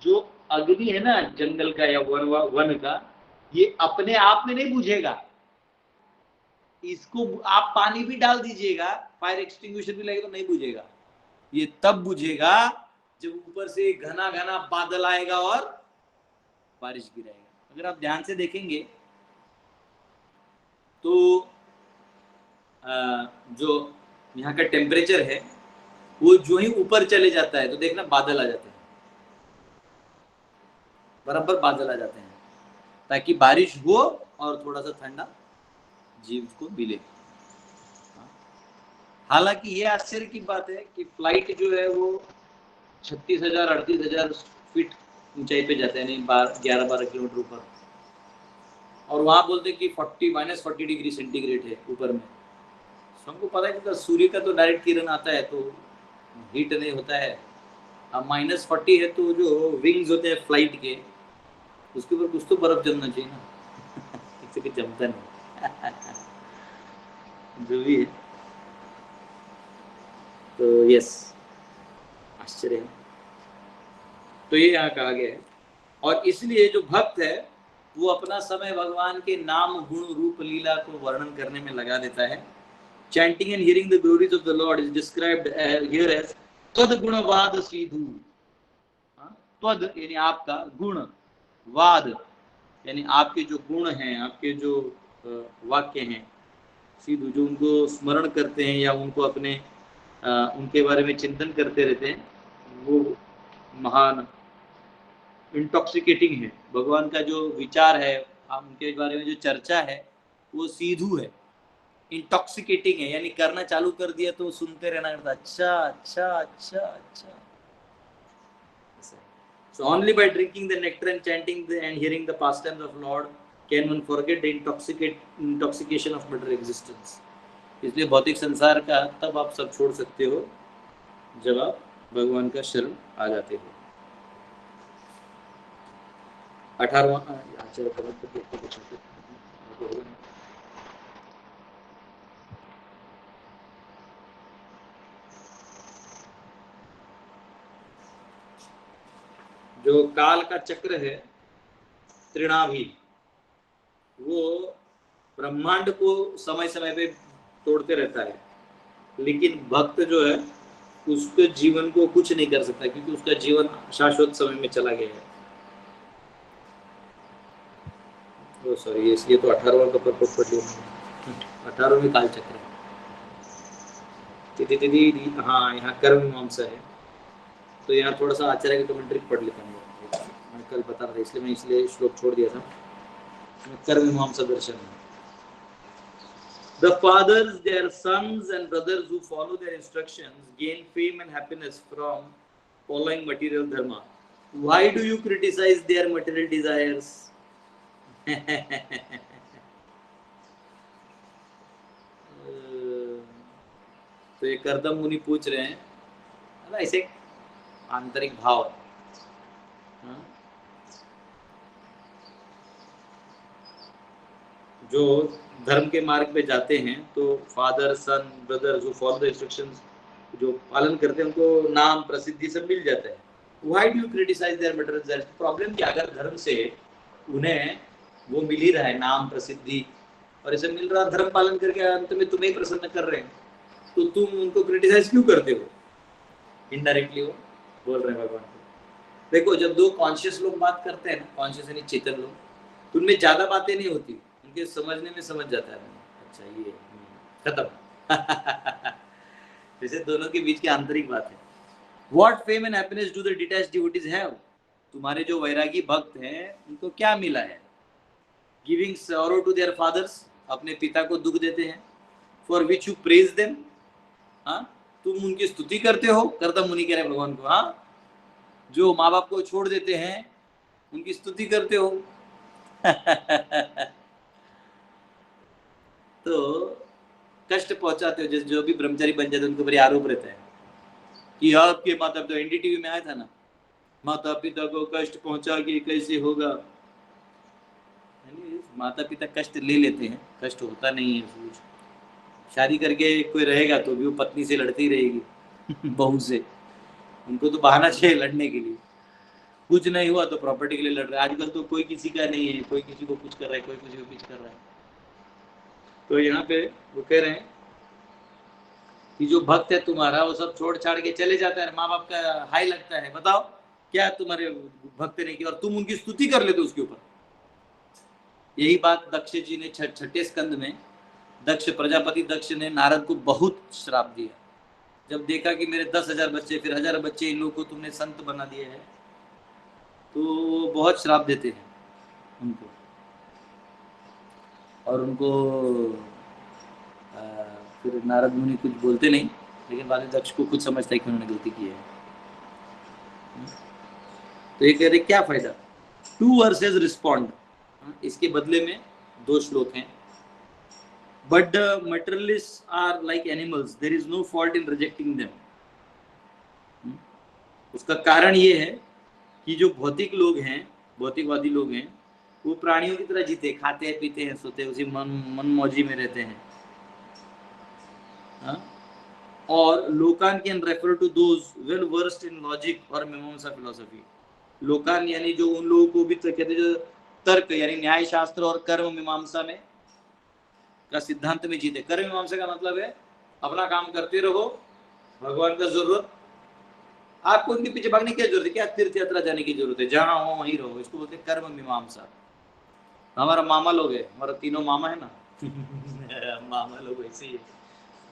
A: जो अग्नि है ना जंगल का या वन का, ये अपने आप में नहीं बुझेगा, इसको आप पानी भी डाल दीजिएगा, फायर एक्सटिंग्विशर भी लगेगा तो नहीं बुझेगा। ये तब बुझेगा जब ऊपर से घना घना बादल आएगा और बारिश गिराएगा। अगर आप ध्यान से देखेंगे तो जो यहाँ का टेम्परेचर है वो जो ही ऊपर चले जाता है तो देखना बादल आ जाते हैं, बराबर बादल आ जाते हैं, ताकि बारिश हो और थोड़ा सा ठंडा जीव को मिले। हालांकि ये आश्चर्य की बात है कि फ्लाइट जो है वो 36,000 38,000 फीट ऊंचाई पे जाते हैं, नहीं 11-12 किलोमीटर ऊपर, और वहां बोलते हैं कि -40 डिग्री सेंटीग्रेड है ऊपर में। हमको पता है कि सूर्य का तो डायरेक्ट किरण आता है तो हीट नहीं होता है। अब -40 है तो जो विंग्स होते हैं फ्लाइट के, उसके ऊपर कुछ तो बर्फ जमना चाहिए ना। किसी के जमता नहीं। जो भी है, तो यस, आश्चर्य है। तो ये यहाँ कहा गया है, और इसलिए जो भक्त है वो अपना समय भगवान के नाम गुण रूप लीला को वर्णन करने में लगा देता है। Chanting and hearing the glories of the Lord is described here as त्वद गुणवाद सीधु। त्वद यानी आपका, गुण, वाद यानी आपके जो गुण हैं, आपके जो वाक्य हैं, सीधु जो उनको स्मरण करते हैं या उनको अपने उनके बारे में चिंतन करते रहते हैं, वो महान इंटॉक्सिकेटिंग है। भगवान का जो विचार है, उनके बारे में जो चर्चा है, वो सीधु है, इंटॉक्सिकेटिंग है, यानी करना चालू कर दिया तो सुनते रहना करता, अच्छा अच्छा अच्छा अच्छा। So only by drinking the nectar and chanting and hearing the pastimes of Lord can one forget the intoxication of material existence. इसलिए भौतिक संसार का तब आप सब छोड़ सकते हो जब आप भगवान का शरण आ जाते हो। 18वां आचार्य जो काल का चक्र है त्रिणाभि, वो ब्रह्मांड को समय समय पे तोड़ते रहता है, लेकिन भक्त जो है उसके जीवन को कुछ नहीं कर सकता, क्योंकि उसका जीवन शाश्वत समय में चला गया है। ओ सॉरी, ये तो 18वां का पर्पस पढ़ लिया। 18वें काल चक्र, हाँ यहाँ कर्म मीमांसा है, तो यहाँ थोड़ा सा आचार्य की कमेंट्री पढ़ लेता हूँ। मैं कल बता रहा था, इसलिए मैं श्लोक छोड़ दिया था। कर्म मीमांसा दर्शन है। The fathers, their sons and brothers who follow their instructions gain fame and happiness from following material dharma. Why do you criticize their material desires? तो ये कर्दम मुनि पूछ रहे हैं, है ना, ऐसे आंतरिक भाव। जो धर्म के मार्ग पे जाते हैं तो फादर सन ब्रदर जो फॉलो द इंस्ट्रक्शंस, जो पालन करते हैं, उनको नाम प्रसिद्धि सब मिल जाता है। Why do you criticise their material? Problem क्या, अगर धर्म से उन्हें वो मिल ही रहा है, नाम प्रसिद्धि और ऐसे मिल रहा, धर्म पालन करके अंत में तुम्हें प्रसन्न कर रहे हैं, तो तुम उनको क्रिटिसाइज क्यों करते हो? इनडायरेक्टली वो बोल रहे हैं भगवान को। देखो, जब दो कॉन्शियस लोग बात करते हैं ना, कॉन्शियस यानी चेतन लोग, तो उनमें ज्यादा बातें नहीं होती, उनके समझने में समझ जाता है, अच्छा ये खत्म। जैसे दोनों के बीच की आंतरिक बात है। What fame and happiness do the detached devotees have? तुम्हारे जो वैरागी भक्त हैं उनको क्या मिला है? Giving sorrow to their fathers, अपने पिता को दुख देते हैं। For which you praise them, हाँ, तुम उनकी स्तुति करते हो। कर्दम मुनि कह रहे भगवान को, हाँ, जो माँ बाप को छोड़ देते हैं उनकी स्तुति करते हो। तो कष्ट पहुंचाते हो, जैसे जो भी ब्रह्मचारी बन जाते हैं उनको बड़ी आरोप रहता है कि आपके माता पिता, एनडीटीवी में आया था ना, माता पिता को कष्ट पहुंचा के कैसे होगा। माता पिता कष्ट ले लेते हैं, कष्ट होता नहीं है। शादी करके कोई रहेगा तो भी वो पत्नी से लड़ती रहेगी, बहू से, उनको तो बहाना चाहिए लड़ने के लिए। कुछ नहीं हुआ तो प्रॉपर्टी के लिए लड़ रहे हैं। आजकल तो कोई किसी का नहीं है, कोई किसी को कुछ कर रहा है, कोई किसी को कुछ कर रहा है। तो यहाँ पे वो कह रहे हैं कि जो भक्त है तुम्हारा वो सब छोड़ छाड़ के चले जाता है, माँ बाप का हाई लगता है। बताओ, क्या तुम्हारे भक्त ने किया, और तुम उनकी स्तुति कर लेते उसके ऊपर। यही बात दक्ष जी ने छठे स्कंद में, दक्ष प्रजापति दक्ष ने नारद को बहुत श्राप दिया। जब देखा कि मेरे 10,000 बच्चे, फिर 1000 बच्चे, इन लोगों को तुमने संत बना दिया है, तो बहुत श्राप देते हैं उनको। और उनको फिर नारद मुनि कुछ बोलते नहीं, लेकिन बाद में दक्ष को कुछ समझता है कि उन्होंने गलती की है। तो ये कह रहे क्या फायदा, 2 वर्सेस रिस्पॉन्ड, इसके बदले में 2 श्लोक हैं। But the materialists are like animals, there is no fault in rejecting them. उसका कारण ये है कि जो भौतिक लोग हैं, भौतिकवादी लोग हैं, वो प्राणियों की तरह जीते, खाते हैं, पीते हैं, सोते हैं, उसी मन मौजी में रहते हैं। हाँ? और लोकान can refer to those well versed in logic और मीमांसा फिलोसफी। लोकान यानी जो उन लोगों को भी तो कहते हैं जो तर्क यानी न्याय शास्त्र और कर्म मीमांसा में का सिद्धांत में जीते। कर्म मीमांसा का मतलब है अपना काम करते रहो, भगवान का जरूरत, आपको उनके पीछे भागने की जरूरत है, क्या तीर्थ यात्रा जाने की जरूरत है, जहां हो वहीं रहो, इसको बोलते हैं कर्म मीमांसा। हमारा मामा लोग है, हमारा तीनों मामा है ना मामा लोग ऐसे ही है,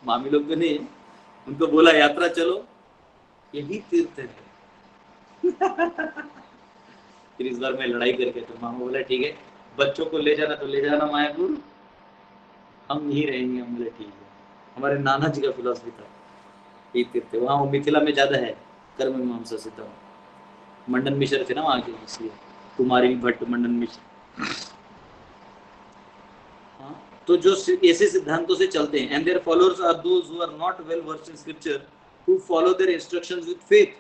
A: मामी लोग तो नहीं, उनको बोला यात्रा चलो, यही तीर्थ है फिर इस बार मैं लड़ाई करके, तो मामा बोला ठीक है, बच्चों को ले जाना तो ले जाना मायापुर, हम यहीं रहेंगे। हम बोले ठीक है। हमारे नाना जी का फिलॉसफी था यही तीर्थ है, वहाँ मिथिला में ज्यादा है कर्म मीमांसा सिद्धांत। मंडन मिश्र थे ना वहाँ के, इसलिए कुमारी भट्ट, मंडन मिश्र। हाँ, तो जो ऐसे सिद्धांतों से चलते हैं, and their followers are those who are not well versed in scripture who follow their instructions with faith.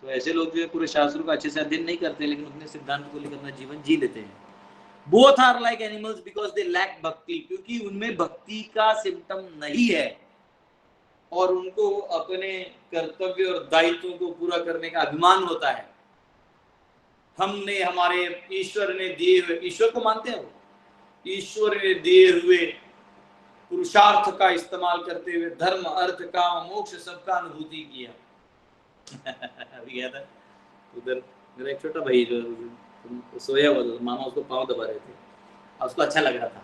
A: तो ऐसे लोग जो है पूरे शास्त्रों का अच्छे से अध्ययन नहीं करते, लेकिन अपने सिद्धांत को लेकर अपना जीवन जी लेते हैं। Both are like animals because they lack bhakti, क्योंकि उनमें भक्ति का सिम्टम नहीं है और उनको अपने कर्तव्य और दायित्वों को पूरा करने का अभिमान होता है। हमने, हमारे ईश्वर ने दिए हुए, ईश्वर को मानते हैं वो, ईश्वर ने दिए हुए पुरुषार्थ का इस्तेमाल करते हुए धर्म, अर्थ, काम, मोक्ष सबका अनुभूति किया अभी गया था उधर, मेरा एक छोटा भाई जो सोया हुआ था, मामा उसको पाँव दबा रहे थे और उसको अच्छा लग रहा था,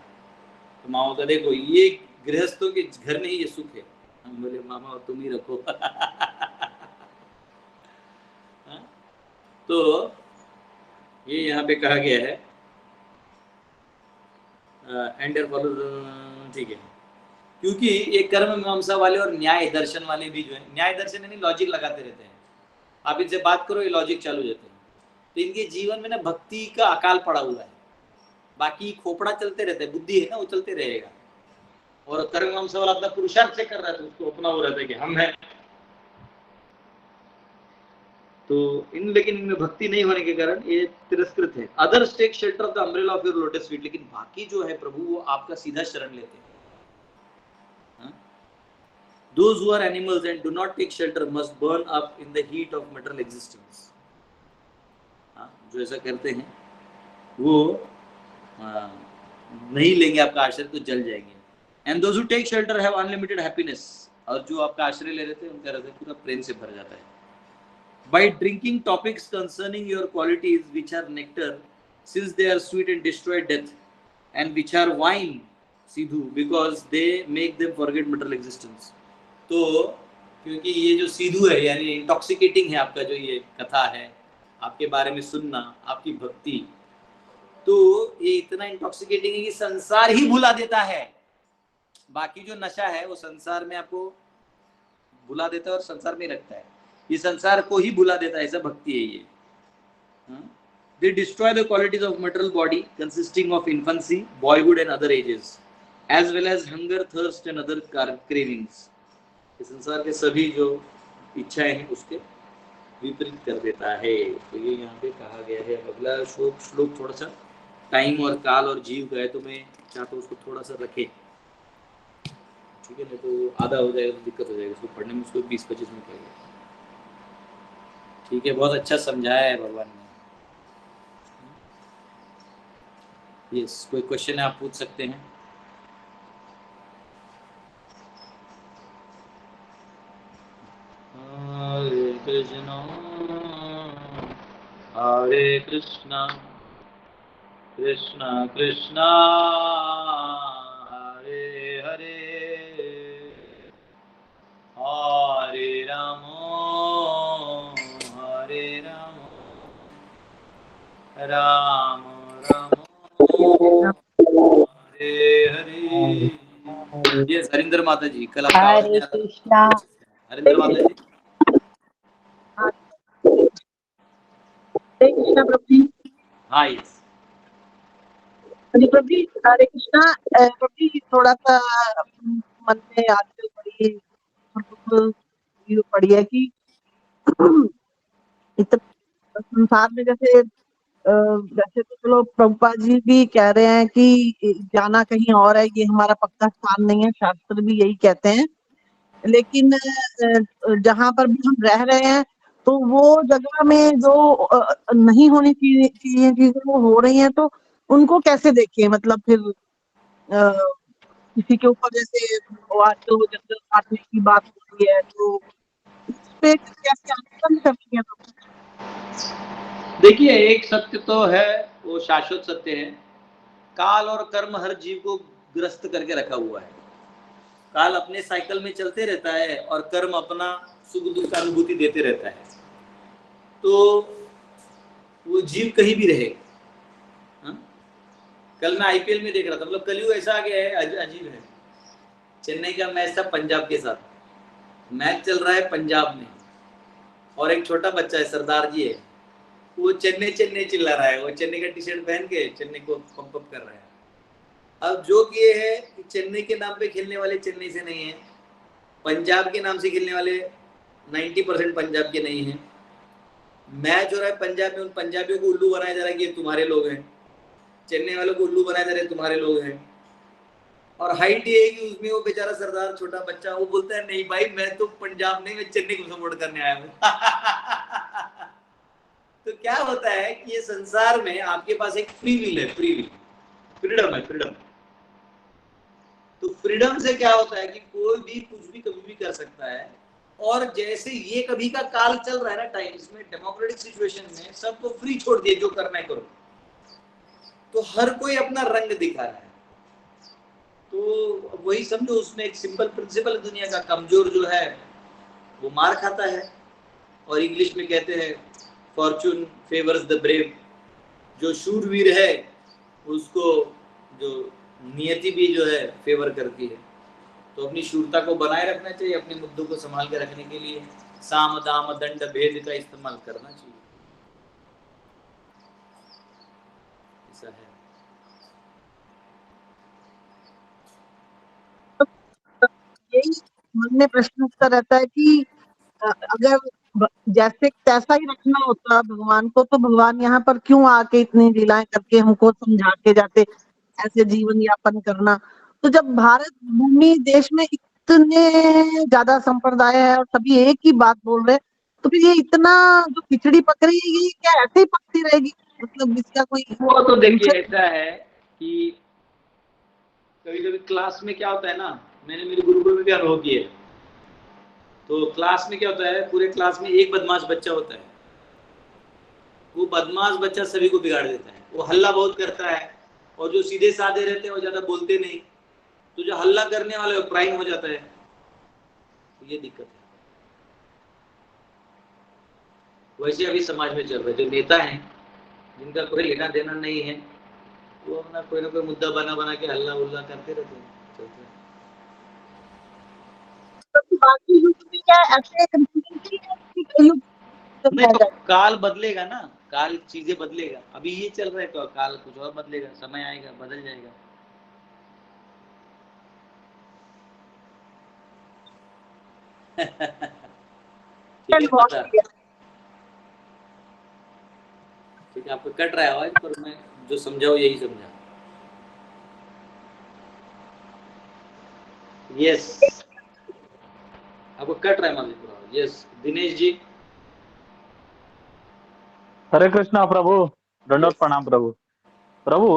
A: तो मामा का देखो ये गृहस्थों के घर में ही ये सुख है। हम बोले मामा तुम ही रखो तो ये यहाँ पे कहा गया है एंडर फॉलो, ठीक है, क्योंकि ये कर्म मीमांसा वाले और न्याय दर्शन वाले भी जो है, न्याय दर्शन यानी लॉजिक लगाते रहते हैं, आप इनसे बात करो ये लॉजिक चालू जाते हैं, तो इनके जीवन में ना भक्ति का अकाल पड़ा हुआ है, बाकी खोपड़ा चलते रहता है, बुद्धि है ना वो चलते रहेगा, और कर्म मीमांसा वाला अपना पुरुषार्थ से कर रहा है, तो उसको अपना वो रहता है कि हम हैं। तो लेकिन इनमें भक्ति नहीं होने के कारण ये तिरस्कृत है। Others take shelter of the umbrella of your lotus feet, लेकिन बाकी जो है प्रभु वो आपका सीधा शरण लेते हैं। Those who are animals and do not take shelter must burn up in the heat of material existence. जो ऐसा करते हैं वो नहीं लेंगे आपका आश्रय तो जल जाएंगे। And those who take shelter have unlimited happiness. और जो आपका आश्रय ले रहे थे उनका हृदय पूरा प्रेम से भर जाता है। By drinking topics concerning your qualities which are nectar, since they are sweet and destroy death, and which are wine, Sidhu, because they make them forget material existence. तो क्योंकि ये जो सीधू है यानी इंटॉक्सिकेटिंग है आपका जो ये कथा है, आपके बारे में सुनना, आपकी भक्ति, तो ये इतना इंटॉक्सिकेटिंग है कि संसार ही भुला देता है। बाकी जो नशा है वो संसार में आपको भुला देता है और संसार में रखता है, ये संसार को ही भुला देता है, ऐसा भक्ति है ये। They destroy the qualities of material body consisting of infancy, boyhood and other ages, as well as hunger, thirst and other cravings. संसार के सभी जो इच्छाएं हैं उसके विपरीत कर देता है। तो ये यहाँ पे कहा गया है। अगला श्लोक थोड़ा सा टाइम और काल और जीव का है, तो मैं चाहता हूँ उसको थोड़ा सा रखे, ठीक है, नहीं तो आधा हो जाएगा तो दिक्कत हो जाएगा, उसको पढ़ने में उसको 20-25 मिनट लगेगा। ठीक है, बहुत अच्छा समझाया है भगवान ने। यस, कोई क्वेश्चन है आप पूछ सकते हैं। Hare Krishna हरे कृष्णा कृष्णा कृष्णा हरे हरे हरे राम हरे राम राम राम हरे हरे। ये हरिंदर माता जी, कल आपका आवाज नहीं
C: हरे
A: आ रहा।
C: कृष्णा।
A: हरिंदर माता जी,
C: हरे कृष्णा प्रभु जी।
A: हाँ यस।
C: जी प्रभु जी, हरे कृष्णा। प्रभु जी, थोड़ा सा मन में आजकल बड़ी दुख पड़ी है कि इस संसार में जैसे वैसे तो चलो प्रभुपाद जी भी कह रहे हैं कि जाना कहीं और है, ये हमारा पक्का स्थान नहीं है, शास्त्र भी यही कहते हैं। लेकिन जहाँ पर भी हम रह रहे हैं तो वो जगह में जो नहीं होनी चाहिए चीजें वो हो रही हैं, तो उनको कैसे देखें? मतलब फिर किसी के ऊपर जैसे वो आजकल वो जंगल काटने की बात हो रही है, तो उस पे कैसे आंदोलन करती है?
A: देखिए, एक सत्य तो है, वो शाश्वत सत्य है। काल और कर्म हर जीव को ग्रस्त करके रखा हुआ है। काल अपने साइकिल में चलते रहता है और कर्म अपना सुख दुख का अनुभूति देते रहता है। तो वो जीव कहीं भी रहे। हाँ? कल मैं आईपीएल में देख रहा था, मतलब कलयुग ऐसा आ गया है, अजीब है। चेन्नई का मैच था पंजाब के साथ, मैच चल रहा है पंजाब में, और एक छोटा बच्चा है, सरदार जी है, वो चेन्नई चेन्नई चिल्ला रहा है। वो चेन्नई का टी शर्ट पहन के चेन्नई को पंप अप कर रहा है। अब जोक ये है कि चेन्नई के नाम पे खेलने वाले चेन्नई से नहीं है, पंजाब के नाम से खेलने वाले 90% पंजाब के नहीं है। मैच हो रहा है पंजाब में, उन पंजाबियों को उल्लू बनाया जा रहा है कि ये तुम्हारे लोग हैं, चेन्नई वालों को उल्लू बनाया जा रहा है तुम्हारे लोग हैं। और हाइट ये है कि उसमें वो बेचारा सरदार छोटा बच्चा वो बोलता है नहीं भाई, मैं तो पंजाब नहीं, मैं चेन्नई को सपोर्ट करने आया हूँ। तो क्या होता है कि ये संसार में आपके पास एक फ्री विल है, फ्री विल, फ्रीडम है, फ्रीडम। तो फ्रीडम से क्या होता है कि कोई भी कुछ भी कभी भी कर सकता है। और जैसे ये कभी का काल चल रहा है ना, टाइम, इसमें डेमोक्रेटिक सिचुएशन में सबको फ्री छोड़ दिए, जो करना है करो। तो हर कोई अपना रंग दिखा रहा है। तो वही समझो, उसमें एक सिंपल प्रिंसिपल, दुनिया का कमजोर जो है वो मार खाता है। और इंग्लिश में कहते हैं फॉर्चून फेवर्स द ब्रेव। जो शूरवीर है उसको जो नियति भी जो है फेवर करती है। तो अपनी शूरता को बनाए रखना चाहिए, अपने मुद्दों को संभाल के रखने के लिए साम दाम दंड भेद का इस्तेमाल करना चाहिए। ऐसा है।
C: यही मन में प्रश्न उठता रहता है कि अगर जैसे तैसा ही रखना होता भगवान को, तो भगवान यहाँ पर क्यों आके इतनी लीलाएं करके हमको समझा के जाते ऐसे जीवन यापन करना? तो जब भारत भूमि देश में इतने ज्यादा संप्रदाय है और सभी एक ही बात बोल रहे हैं, तो फिर ये इतना जो खिचड़ी पक रही है, ये क्या ऐसे ही पकती रहेगी? मतलब इसका कोई
A: वो तो देखिए
C: सोल्यूशन?
A: ऐसा है कि कभी कभी क्लास में क्या होता है ना, मैंने मेरे गुरुकुल में भी अनुभव किया है। तो क्लास में क्या होता है, पूरे क्लास में एक बदमाश बच्चा होता है। वो बदमाश बच्चा सभी को बिगाड़ देता है। वो हल्ला बहुत करता है, और जो सीधे साधे रहते हैं वो ज्यादा बोलते नहीं। तो जो हल्ला करने वाले वो प्राइम हो जाता है। तो ये दिक्कत है। वैसे अभी समाज में चल रहा है, जो नेता हैं जिनका कोई लेना देना नहीं है, वो अपना कोई ना कोई मुद्दा बना बना के हल्ला उल्ला करते रहते हैं, चलते हैं।
C: तो बाकी युग में क्या ऐसे कंफ्यूजन नहीं है कि कलयुग
A: नहीं
C: रह
A: तो
C: जाए?
A: काल बदलेगा ना, काल चीजें बदलेगा। अभी ये चल रहा है तो काल कुछ और बदलेगा, समय आएगा बदल जाएगा। ठीक है
C: बहुत
A: माता,
C: बढ़िया।
A: ठीक है। आपको कट रहा है आवाज, पर मैं जो समझाऊँ यही समझा। यस, आपको कट रहा है माता पूरा। यस, दिनेश जी।
D: हरे कृष्णा प्रभु। दंडवत
A: यस।
D: प्रणाम प्रभु। प्रभु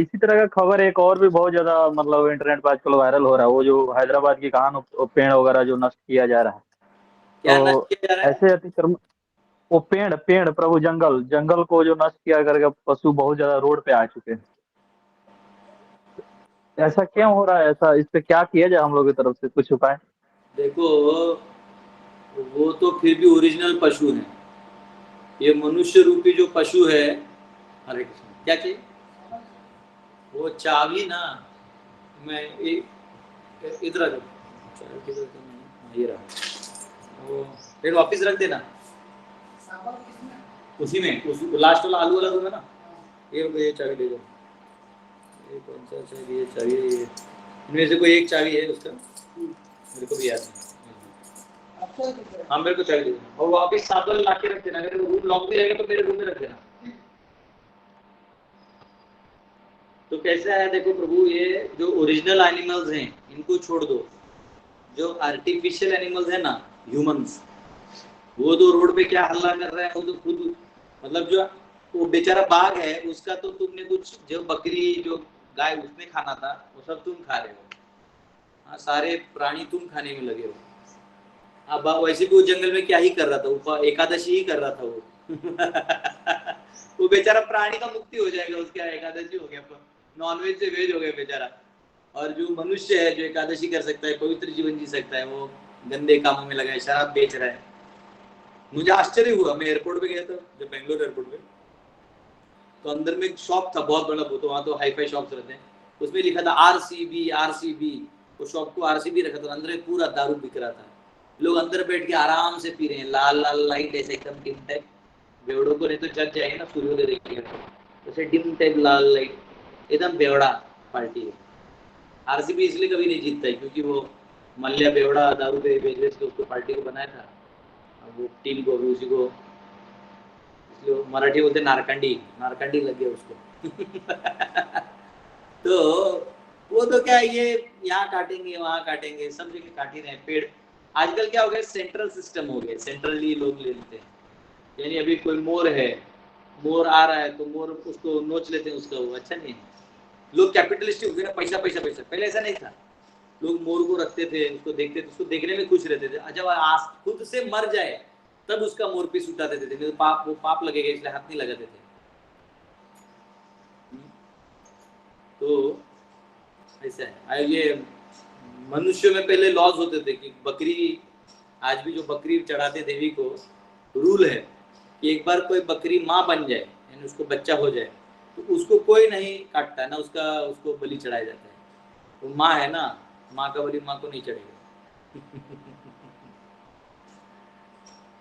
D: इसी तरह का खबर एक और भी बहुत ज्यादा मतलब इंटरनेट पर आजकल वायरल हो रहा है, वो जो हैदराबाद की कहान पेड़ वगैरह जो नष्ट किया जा रहा है।
A: क्या नष्ट
D: तो
A: किया जा रहा है?
D: ऐसे अतिक्रम वो पेड़ पेड़ प्रभु, जंगल जंगल को जो नष्ट किया करके पशु बहुत ज्यादा रोड पे आ चुके हैं। ऐसा क्यों हो रहा है? ऐसा इस पे क्या किया जाए हम लोग की तरफ से, कुछ उपाय?
A: देखो, वो तो फिर भी ओरिजिनल पशु हैं। ये मनुष्य रूपी जो पशु है, हरे कृष्ण, क्या चाहिए? वो चाबी ना, मैं इधर आ जाओ, चाबी किधर थी? हाँ, ये रहा। वो फिर वापस रख देना उसी में, उस लास्ट वाला आलू वाला दूंगा ना। ये चाबी ले जाओ। ये कौन सा चाबी है? चाबी है ये, इनमें से कोई एक चाबी है उसका, मेरे को भी याद नहीं। हाँ, मेरे को चाबी दे देना और वापस सात वाला ला के रख देना। अगर रूम लॉक भी रहेगा तो मेरे रूम में रख देना। तो कैसा है देखो प्रभु, ये जो ओरिजिनल एनिमल्स हैं इनको छोड़ दो। जो आर्टिफिशियल एनिमल्स है ना, ह्यूमंस, वो तो रोड पे क्या हल्ला कर रहे हैं, वो तो खुद, मतलब जो वो बेचारा बाघ है उसका तो तुमने कुछ, जो बकरी जो गाय उसने खाना था वो सब तुम खा रहे हो। हाँ, सारे प्राणी तुम खाने में लगे हो। हाँ, वैसे भी वो जंगल में क्या ही कर रहा था, एकादशी ही कर रहा था वो। वो बेचारा प्राणी का मुक्ति हो जाएगा, उसका एकादशी हो गया, नॉनवेज से वेज हो गया बेचारा। और जो मनुष्य है जो एकादशी कर सकता है, पवित्र जीवन जी सकता है, वो गंदे कामों में लगा है, शराब बेच रहा है। मुझे आश्चर्य हुआ, मैं एयरपोर्ट पे गया था, जब बेंगलोर एयरपोर्ट पे, तो अंदर में एक शॉप था बहुत बड़ा, तो वहाँ तो हाई फाई शॉप्स रहते हैं, उसमें लिखा था आरसीबी आरसीबी। वो शॉप को आरसीबी रखा था, अंदर में पूरा दारू बिक रहा था। लोग अंदर बैठ के आराम से पी रहे हैं, लाल लाल लाइट ऐसे एकदम डिम टाइप, बेवड़ों को नहीं तो जग जाएंगे ना सूर्योदय देखिए, जैसे डिम टाइप लाल लाइट, एकदम बेवड़ा पार्टी है। आरसीबी इसलिए कभी नहीं जीतता है क्योंकि वो मल्ल्या बेवड़ा दारू पे बेच बेच के उसको पार्टी को बनाया था, अब वो टीम को भी उसी को, इसलिए मराठी बोलते नारकंडी, नारकंडी लग गया उसको। तो वो तो क्या, ये यहाँ काटेंगे वहां काटेंगे, सब जगह काट ही रहे हैं पेड़। आजकल क्या हो गया, सेंट्रल सिस्टम हो गया, सेंट्रली लोग ले लेते हैं। यानी अभी कोई मोर है, मोर आ रहा है तो मोर उसको नोच लेते हैं, उसका वो अच्छा नहीं है। लोग कैपिटलिस्टिक हो गए ना, पैसा पैसा पैसा। पहले ऐसा नहीं था, लोग मोर को रखते थे, उसको देखते थे, उसको देखने में खुश रहते थे। जब खुद से मर जाए तब उसका मोर पीस उठा देते थे, नहीं तो पाप, वो पाप लगेगा इसलिए हाथ नहीं लगाते थे। तो ऐसा है। ये मनुष्य में पहले लॉज होते थे कि बकरी, आज भी जो बकरी चढ़ाते देवी को, रूल है कि एक बार कोई बकरी माँ बन जाए, यानी उसको बच्चा हो जाए, तो उसको कोई नहीं काटता है ना, उसको बलि चढ़ाया जाता है। तो माँ है ना, माँ का बलि माँ को नहीं चढ़ेगा।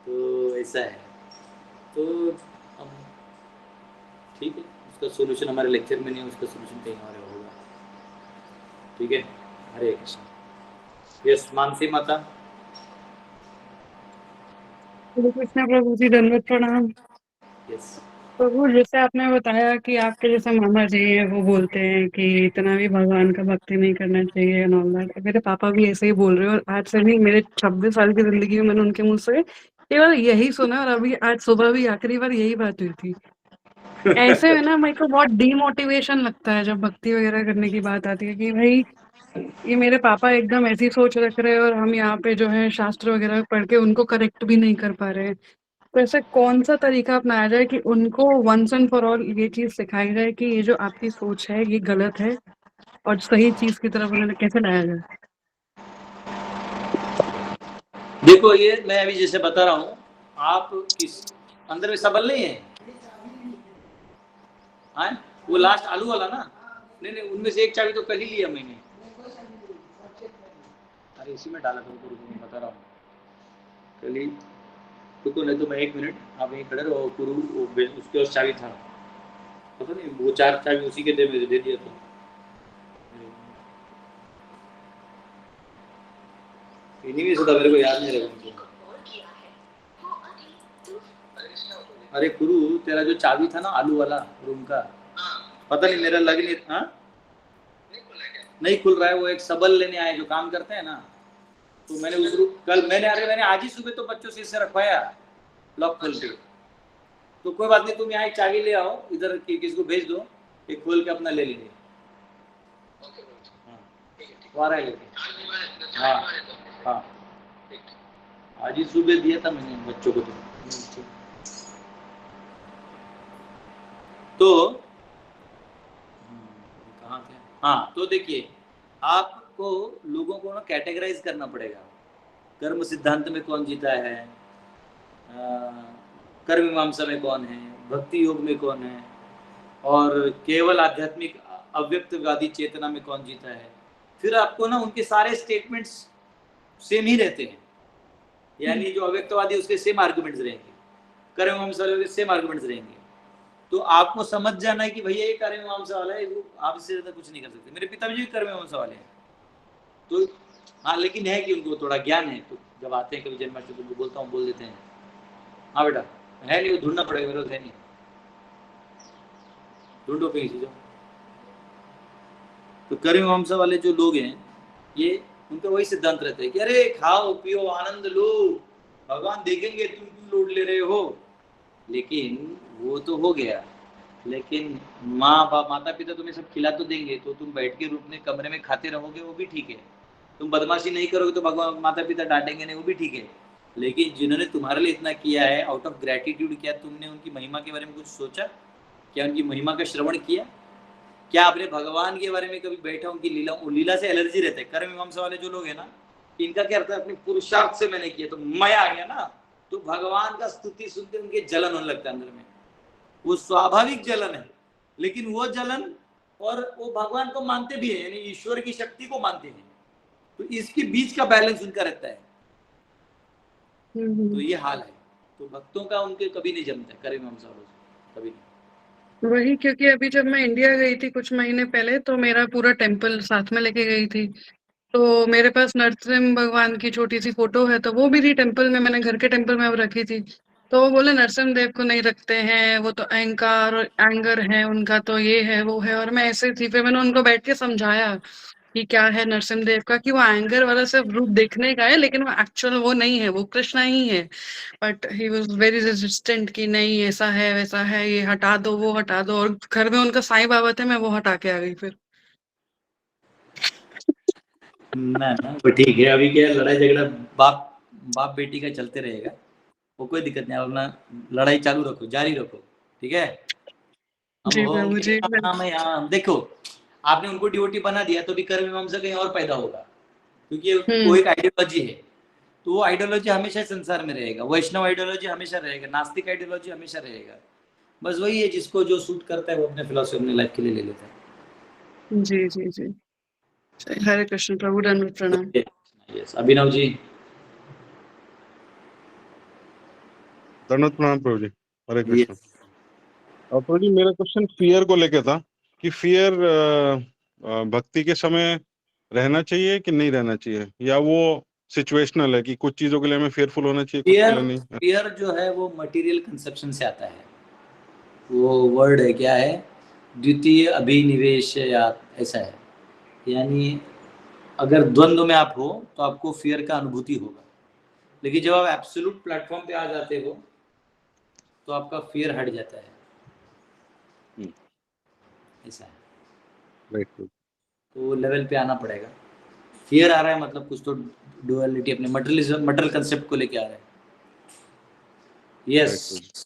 A: तो ऐसा है। तो अब ठीक है, उसका सोल्यूशन हमारे लेक्चर में नहीं है, उसका सोल्यूशन कहीं और होगा। ठीक है, हरे कृष्ण। यस, मानसी माता।
E: श्री कृष्ण प्रभु जी, दंडवत प्रणाम।
A: यस।
E: प्रभु, जैसे आपने बताया कि आपके जैसे मामा जी हैं, वो बोलते हैं कि इतना भी भगवान का भक्ति नहीं करना चाहिए एंड ऑल दैट। मेरे पापा भी ऐसे ही बोल रहे हैं, और आज से नहीं, मेरे 26 साल की जिंदगी में मैंने उनके मुंह से केवल यही सुना, और अभी आज सुबह भी आखिरी बार यही बात हुई थी। ऐसे में ना मेरे को बहुत डीमोटिवेशन लगता है जब भक्ति वगैरह करने की बात आती है, कि भाई ये मेरे पापा एकदम ऐसी सोच रख रहे हैं, और हम यहाँ पे जो है शास्त्र वगैरह पढ़ के उनको करेक्ट भी नहीं कर पा रहे हैं। तो ऐसा कौन सा तरीका अपनाया जाए कि उनको वंस एंड फॉर ऑल ये चीज सिखाई जाए कि ये जो आपकी सोच है ये गलत है, और सही चीज की तरफ उन्हें कैसे लाया जाए?
A: देखो, ये मैं अभी जैसे बता रहा हूँ, आप किस अंदर में सबल नहीं है, हाँ? वो लास्ट आलू वाला ना, नहीं नहीं, उनमें से एक चाबी तो कल ही लिया मैंने। अरे इसी में डाला था, मैं बता रहा हूँ कल ही। रुको, नहीं तो मैं 1 मिनट, आप यहीं खड़े रहो। गुरु उसके पास चाबी था, पता नहीं वो 4 चाबी उसी के दे दिया था। इन्हीं में से था, मेरे को याद नहीं रहा। अरे गुरु, तेरा जो चाबी था ना आलू वाला रूम का, पता नहीं मेरा लग नहीं, हाँ नहीं खुल रहा है। वो एक सबल लेने आए जो काम करते हैं ना, तो मैंने उस कल मैंने आज ही सुबह तो बच्चों से इससे रखवाया लॉक खोल के। तो कोई बात नहीं, तुम यहाँ एक चाबी ले आओ, इधर किसको भेज दो, एक खोल के अपना ले लेंगे। हाँ, लेके हाँ हाँ, आज ही सुबह दिया था मैंने बच्चों को। तो तो कहाँ थे? हाँ, तो देखिए आपको लोगों को ना कैटेगराइज करना पड़ेगा। कर्म सिद्धांत में कौन जीता है, कर्म मीमांसा में कौन है, भक्ति योग में कौन है, और केवल आध्यात्मिक अव्यक्तवादी चेतना में कौन जीता है। फिर आपको ना उनके सारे स्टेटमेंट्स सेम ही रहते हैं, यानी जो अव्यक्तवादी उसके सेम आर्गुमेंट्स रहेंगे, कर्म मीमांसा वाले के सेम आर्गुमेंट्स रहेंगे। तो आपको समझ जाना है कि भैया ये कर्म मीमांसा वाला है, आप इससे ज्यादा कुछ नहीं कर सकते। मेरे पिताजी भी कर्म मीमांसा वाले हैं, तो हाँ, लेकिन है कि उनको थोड़ा ज्ञान है, तो जब आते हैं कभी जन्माष्टमी को बोलता हूँ, बोल देते हैं हाँ बेटा है नहीं, वो ढूंढना पड़ेगा, मेरे को है नहीं, ढूंढो कहीं से। तो कर्म मीमांसा वाले जो लोग हैं, ये उनका वही सिद्धांत रहता है कि अरे खाओ पियो आनंद लो, भगवान देखेंगे तुम क्यों लोड ले रहे हो। लेकिन वो तो हो गया, लेकिन माता पिता तुम्हें सब खिला तो देंगे, तो तुम बैठ के रूप में कमरे में खाते रहोगे, वो भी ठीक है। तुम बदमाशी नहीं करोगे तो भगवान माता पिता डांटेंगे नहीं, वो भी ठीक है। लेकिन जिन्होंने तुम्हारे लिए इतना किया है, आउट ऑफ ग्रेटिट्यूड, क्या तुमने उनकी महिमा के बारे में कुछ सोचा? क्या उनकी महिमा का श्रवण किया? क्या आपने भगवान के बारे में कभी बैठा उनकी लीला से एलर्जी रहता है? कर्म मीमांसा वाले जो लोग हैं ना, इनका क्या रहता है, अपने पुरुषार्थ से मैंने किया तो मैं आ गया ना, तो भगवान का स्तुति सुनते उनके जलन होने लगता है अंदर में। वो स्वाभाविक जलन है, लेकिन वो जलन, और वो भगवान को मानते भी है, यानी ईश्वर की शक्ति को मानते हैं, तो इसके बीच का बैलेंस उनका रहता है। तो ये हाल है। तो भक्तों का उनके कभी नहीं जमता है, कर्म मीमांसा वालों से कभी नहीं।
E: वही, क्योंकि अभी जब मैं इंडिया गई थी कुछ महीने पहले, तो मेरा पूरा टेम्पल साथ में लेके गई थी, तो मेरे पास नरसिम्हा भगवान की छोटी सी फोटो है, तो वो भी थी टेम्पल में, मैंने घर के टेम्पल में अब रखी थी। तो वो बोले नरसिम्हा देव को नहीं रखते हैं, वो तो अहंकार और एंगर है उनका, तो ये है वो है। और मैं ऐसे थी, फिर मैंने उनको बैठ के समझाया कि क्या है नरसिम्हा देव का, कि वो एंगर वाला सिर्फ रूप देखने का है, लेकिन वो एक्चुअल वो नहीं है, वो कृष्णा ही है। But he was very resistant कि नहीं ऐसा है वैसा है, ये हटा दो वो हटा दो। और घर में उनका साईं बाबा थे, मैं वो हटा के आ गई फिर।
A: ना वो ठीक है। अभी क्या लड़ाई झगड़ा बाप बेटी का चलते रहेगा, वो कोई दिक्कत नहीं, अपना लड़ाई चालू रखो, जारी रखो, ठीक है। हम
E: जी प्रभु जी।
A: यहाँ देखो, आपने उनको डिवोटी बना दिया तो भी कर्म मीमांसा कहीं और पैदा होगा, क्योंकि वो एक आइडियोलॉजी है। तो वो आइडियोलॉजी हमेशा संसार में रहेगा, वैष्णव आइडियोलॉजी हमेशा रहेगा, नास्तिक आइडियोलॉजी हमेशा रहेगा। बस वही है, जिसको जो सूट करता है वो अपने फिलॉसफी अपने लाइफ के लिए ले लेता है।
E: जी जी जी, हरे कृष्ण प्रभु, दंडवत प्रणाम।
A: यस, अभिनव जी।
F: दंडवत प्रणाम प्रभु जी, हरे कृष्ण। और प्रभु जी, मेरा क्वेश्चन फियर को लेके था कि फियर भक्ति के समय रहना चाहिए कि नहीं रहना चाहिए, या वो सिचुएशनल है कि कुछ चीजों के लिए हमें फेयरफुल होना चाहिए, कुछ के लिए नहीं?
A: फियर जो है वो मटेरियल कंसेप्शन से आता है, वो वर्ड है, क्या है, द्वितीय अभिनिवेश या ऐसा है। यानी अगर द्वंद्व में आप हो तो आपको फियर का अनुभूति होगा, लेकिन जब आप एब्सोल्यूट प्लेटफॉर्म पे आ जाते हो तो आपका फियर हट जाता है, ऐसा है।
F: राइट।
A: तो वो लेवल पे आना पड़ेगा। फियर आ रहा है मतलब कुछ तो डुअलिटी, अपने मटेरियलिज्म, मटेरियल कंसेप्ट को लेके आ रहा है। यस।